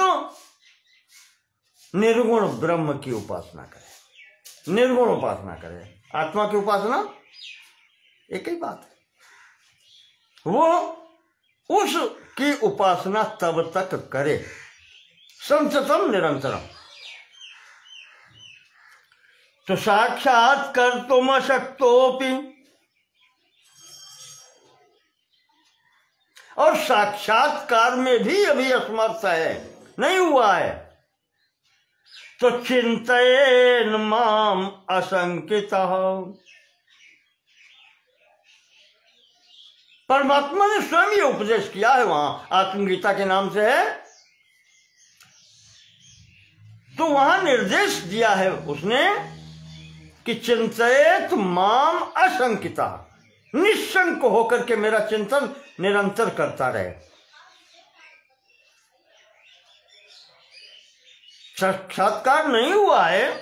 निर्गुण ब्रह्म की उपासना करे, निर्गुण उपासना करे। आत्मा की उपासना एक ही बात है, वो उसकी उपासना तब तक करे, संततम निरंतरम। तो साक्षात कर तुम अशक्तोपि, और साक्षात्कार में भी अभी असमर्थ है, नहीं हुआ है। तो चिंतयेन माम असंकितः, परमात्मा ने स्वयं ये उपदेश किया है, वहां आत्मगीता के नाम से है। तो वहां निर्देश दिया है उसने कि चिंतयेत माम असंकिता, निशंक होकर के मेरा चिंतन निरंतर करता रहे। साक्षात्कार नहीं हुआ है,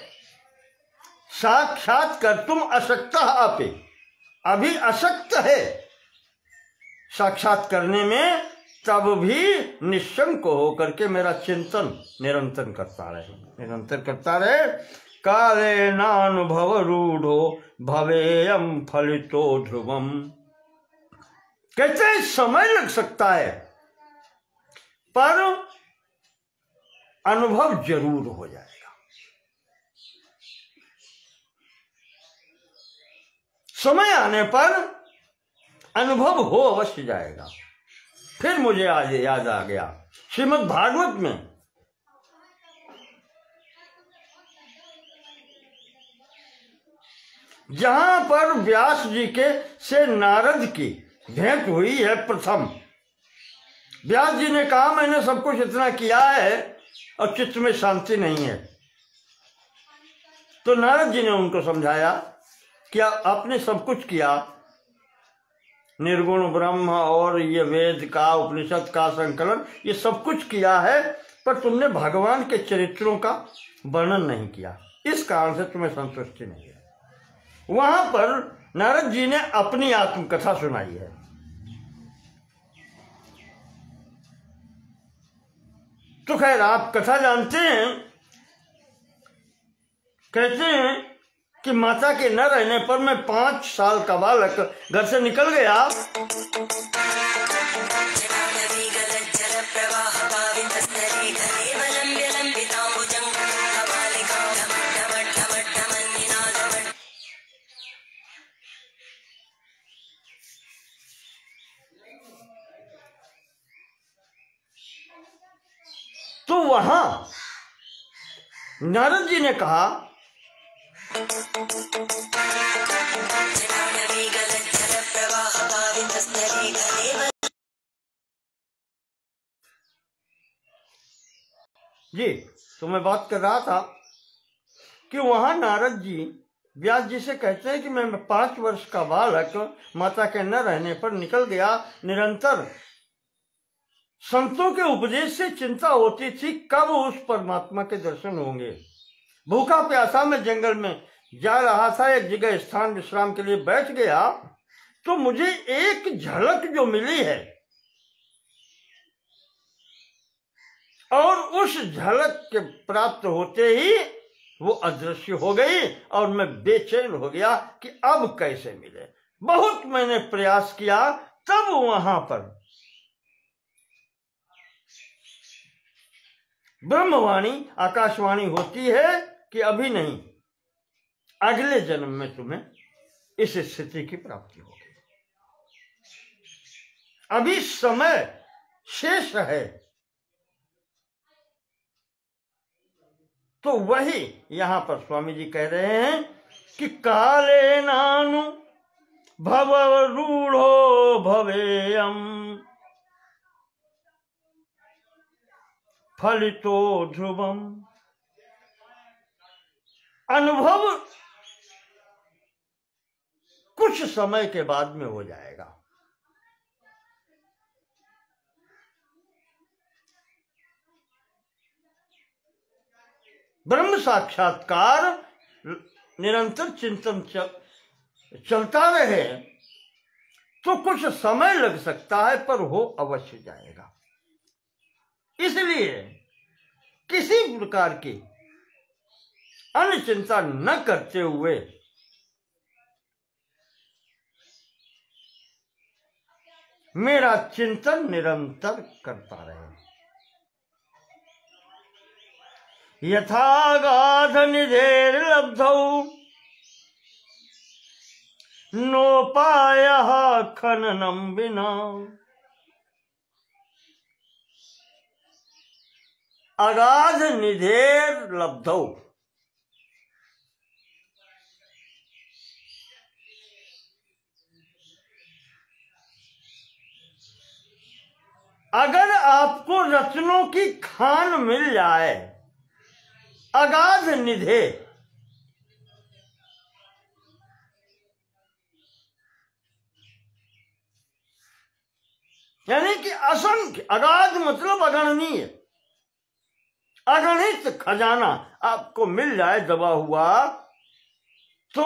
साक्षात कर तुम अशक्ता अपि, अभी अशक्त है साक्षात करने में, तब भी निशंक होकर के मेरा चिंतन निरंतर करता रहे, निरंतर करता रहे। काले नानुभव रूढ़ो भवेयम फलितो ध्रुवम, कहते हैं समय लग सकता है पर अनुभव जरूर हो जाएगा। समय आने पर अनुभव हो अवश्य जाएगा। फिर मुझे आज याद आ गया श्रीमद् भागवत में जहां पर व्यास जी के से नारद की भेंट हुई है प्रथम। व्यास जी ने कहा मैंने सब कुछ इतना किया है और चित्त में शांति नहीं है। तो नारद जी ने उनको समझाया कि आपने सब कुछ किया, निर्गुण ब्रह्म और ये वेद का उपनिषद का संकलन ये सब कुछ किया है, पर तुमने भगवान के चरित्रों का वर्णन नहीं किया, इस कारण से तुम्हें संतुष्टि नहीं है। वहां पर नारद जी ने अपनी आत्मकथा सुनाई है। तो खैर आप कथा जानते हैं, कहते हैं कि माता के न रहने पर मैं 5 साल का बालक घर से निकल गया। तो वहां नारद जी ने कहा जी, तो मैं बात कर रहा था कि वहां नारद जी व्यास जी से कहते हैं कि मैं 5 वर्ष का बालक माता के न रहने पर निकल गया। निरंतर संतों के उपदेश से चिंता होती थी कब उस परमात्मा के दर्शन होंगे। भूखा प्यासा में जंगल में जा रहा था, एक जगह स्थान विश्राम के लिए बैठ गया तो मुझे एक झलक जो मिली है और उस झलक के प्राप्त होते ही वो अदृश्य हो गई और मैं बेचैन हो गया कि अब कैसे मिले। बहुत मैंने प्रयास किया, तब वहां पर ब्रह्मवाणी आकाशवाणी होती है कि अभी नहीं, अगले जन्म में तुम्हें इस स्थिति की प्राप्ति होगी, अभी समय शेष है। तो वही यहां पर स्वामी जी कह रहे हैं कि काले नानु भव रूढ़ो भवेयम फलितो ध्रुवम, अनुभव कुछ समय के बाद में हो जाएगा। ब्रह्म साक्षात्कार निरंतर चिंतन चलता रहे तो कुछ समय लग सकता है पर हो अवश्य जाएगा। इसलिए किसी प्रकार की अन्य चिंता न करते हुए मेरा चिंतन निरंतर करता रहे। यथा गाध निधेर लब्धौ नोपायः खननं विना। अगाध निधेर लब्धौ। अगर आपको रत्नों की खान मिल जाए, अगाध निधे, यानी कि असंख्य, अगाध मतलब अगणनीय, अगणित खजाना आपको मिल जाए दबा हुआ, तो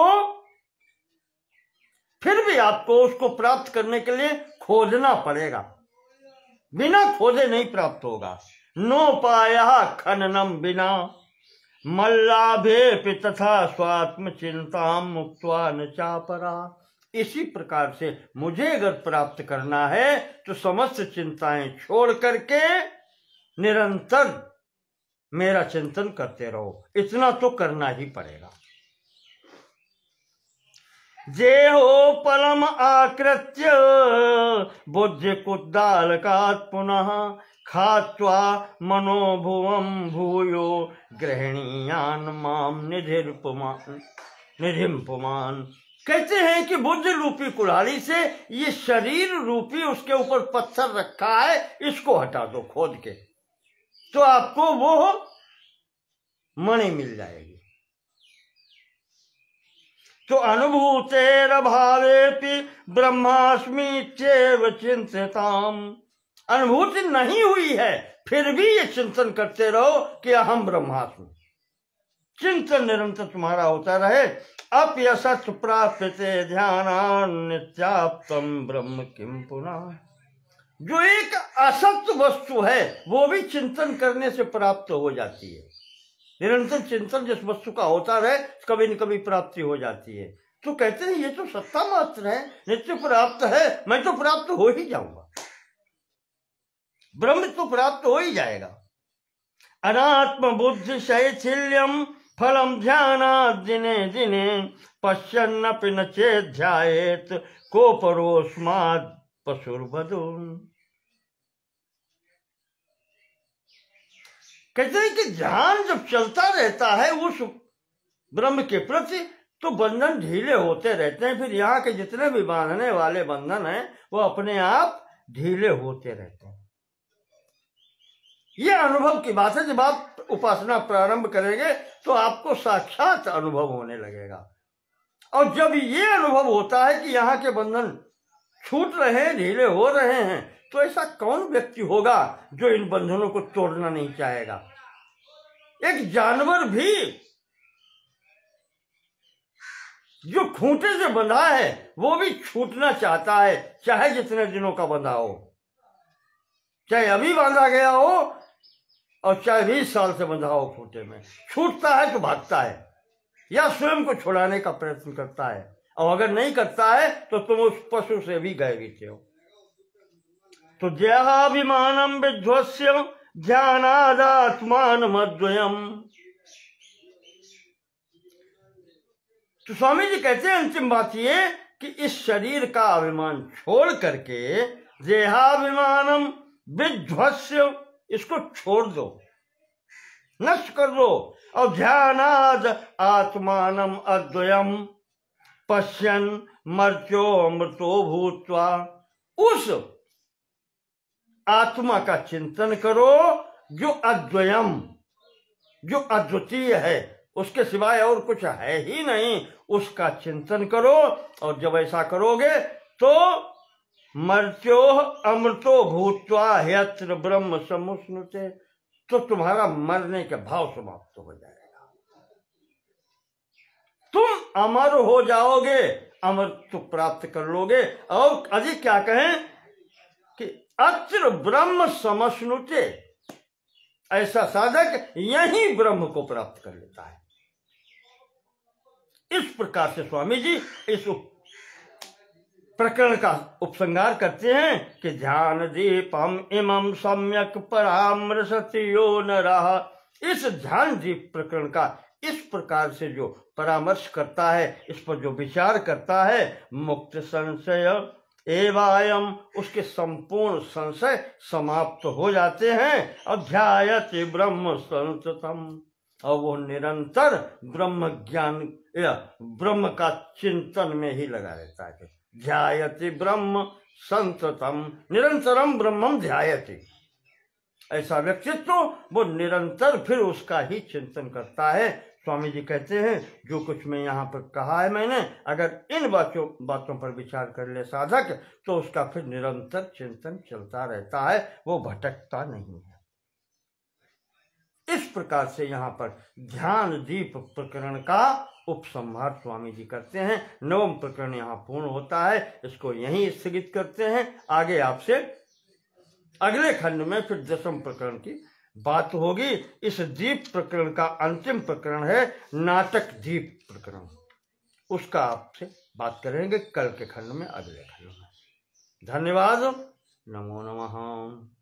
फिर भी आपको उसको प्राप्त करने के लिए खोजना पड़ेगा, बिना खोजे नहीं प्राप्त होगा। नोपायः खननम बिना मल्लाभे तथा स्वात्म चिंता मुक्त्वा न चापरा। इसी प्रकार से मुझे अगर प्राप्त करना है तो समस्त चिंताएं छोड़ करके निरंतर मेरा चिंतन करते रहो, इतना तो करना ही पड़ेगा। जेहोपलम आकृत्य बुद्धि कुद्दालकात् पुनः खात्वा मनोभुवं भूयो गृहणीयान माम निधिम पुमान। कहते हैं कि बुद्ध रूपी कुल्हाड़ी से ये शरीर रूपी उसके ऊपर पत्थर रखा है, इसको हटा दो खोद के, तो आपको वो मणि मिल जाएगी। तो अनुभूतेरभावेपि ब्रह्मास्मि चैव चिंतिताम। अनुभूति नहीं हुई है फिर भी ये चिंतन करते रहो कि अहम ब्रह्मास्मि। चिंतन निरंतर तुम्हारा होता रहे। अपयसत् प्राप्यते ध्यानान् नित्याप्तम ब्रह्म किम पुनः। जो एक असत्य वस्तु है वो भी चिंतन करने से प्राप्त हो जाती है। निरंतर चिंतन जिस वस्तु का होता रहे कभी न कभी प्राप्ति हो जाती है। तो कहते हैं ये तो सत्ता मात्र है, नित्य प्राप्त है, मैं तो प्राप्त हो ही जाऊंगा, ब्रह्म तो प्राप्त हो ही जाएगा। अनात्म बुद्धि शैथिल्यम फलम ध्यानात् दिने दिने पश्यन्नपि न चेध्यायेत को परोस्मात् पशुर्वधून्। कहते हैं कि ध्यान जब चलता रहता है उस ब्रह्म के प्रति तो बंधन ढीले होते रहते हैं। फिर यहाँ के जितने भी बांधने वाले बंधन हैं वो अपने आप ढीले होते रहते हैं। ये अनुभव की बात है। जब आप उपासना प्रारंभ करेंगे तो आपको साक्षात अनुभव होने लगेगा। और जब ये अनुभव होता है कि यहाँ के बंधन छूट रहे हैं, ढीले हो रहे हैं, तो ऐसा कौन व्यक्ति होगा जो इन बंधनों को तोड़ना नहीं चाहेगा। एक जानवर भी जो खूंटे से बंधा है वो भी छूटना चाहता है, चाहे जितने दिनों का बंधा हो, चाहे अभी बांधा गया हो और चाहे 20 साल से बंधा हो खूंटे में। छूटता है तो भागता है या स्वयं को छुड़ाने का प्रयत्न करता है, और अगर नहीं करता है तो तुम उस पशु से भी गए बीते हो। तो देहाभिमानम विध्वस्य ध्यानादात्मानमद्वयम्। तो स्वामी जी कहते हैं अंतिम बात ये कि इस शरीर का अभिमान छोड़ करके देहाभिमानम विध्वस्य, इसको छोड़ दो, नष्ट कर दो। और ध्यानाद आत्मानम अद्वयम पश्यन् मर्त्यो अमृतो भूत्वा। उस आत्मा का चिंतन करो जो अद्वयम, जो अद्वितीय है, उसके सिवाय और कुछ है ही नहीं, उसका चिंतन करो। और जब ऐसा करोगे तो मर्त्यो अमृतो भूत्वा ह्यत्र ब्रह्म समुष्णुते, तो तुम्हारा मरने के भाव समाप्त हो जाएगा, तुम अमर हो जाओगे, अमृत प्राप्त कर लोगे। और अधिक क्या कहें कि अत्र ब्रह्म समश्नुते, ऐसा साधक यही ब्रह्म को प्राप्त कर लेता है। इस प्रकार से स्वामी जी इस प्रकरण का उपसंहार करते हैं कि ध्यान दीपम इमं सम्यक परामृशति यो नरः। इस ध्यान दीप प्रकरण का इस प्रकार से जो परामर्श करता है, इस पर जो विचार करता है, मुक्त संशय एवायम, उसके संपूर्ण संशय समाप्त हो जाते हैं। अध्यायति ब्रह्म संततम, और वो निरंतर ब्रह्म ज्ञान या ब्रह्म का चिंतन में ही लगा रहता है। ध्यायति ब्रह्म संततम, निरंतरम ब्रह्मम ध्यायति, ऐसा व्यक्तित्व वो निरंतर फिर उसका ही चिंतन करता है। स्वामी जी कहते हैं जो कुछ मैं यहाँ पर कहा है मैंने, अगर इन बातों पर विचार कर ले साधक तो उसका फिर निरंतर चिंतन चलता रहता है, वो भटकता नहीं है। इस प्रकार से यहाँ पर ध्यान दीप प्रकरण का उपसंहार स्वामी जी करते हैं। 9वां प्रकरण यहाँ पूर्ण होता है, इसको यहीं स्थगित करते हैं। आगे आपसे अगले खंड में फिर 10वें प्रकरण की बात होगी। इस दीप प्रकरण का अंतिम प्रकरण है नाटक दीप प्रकरण, उसका आपसे बात करेंगे कल के खंड में, अगले खंड में। धन्यवाद। नमो नमः।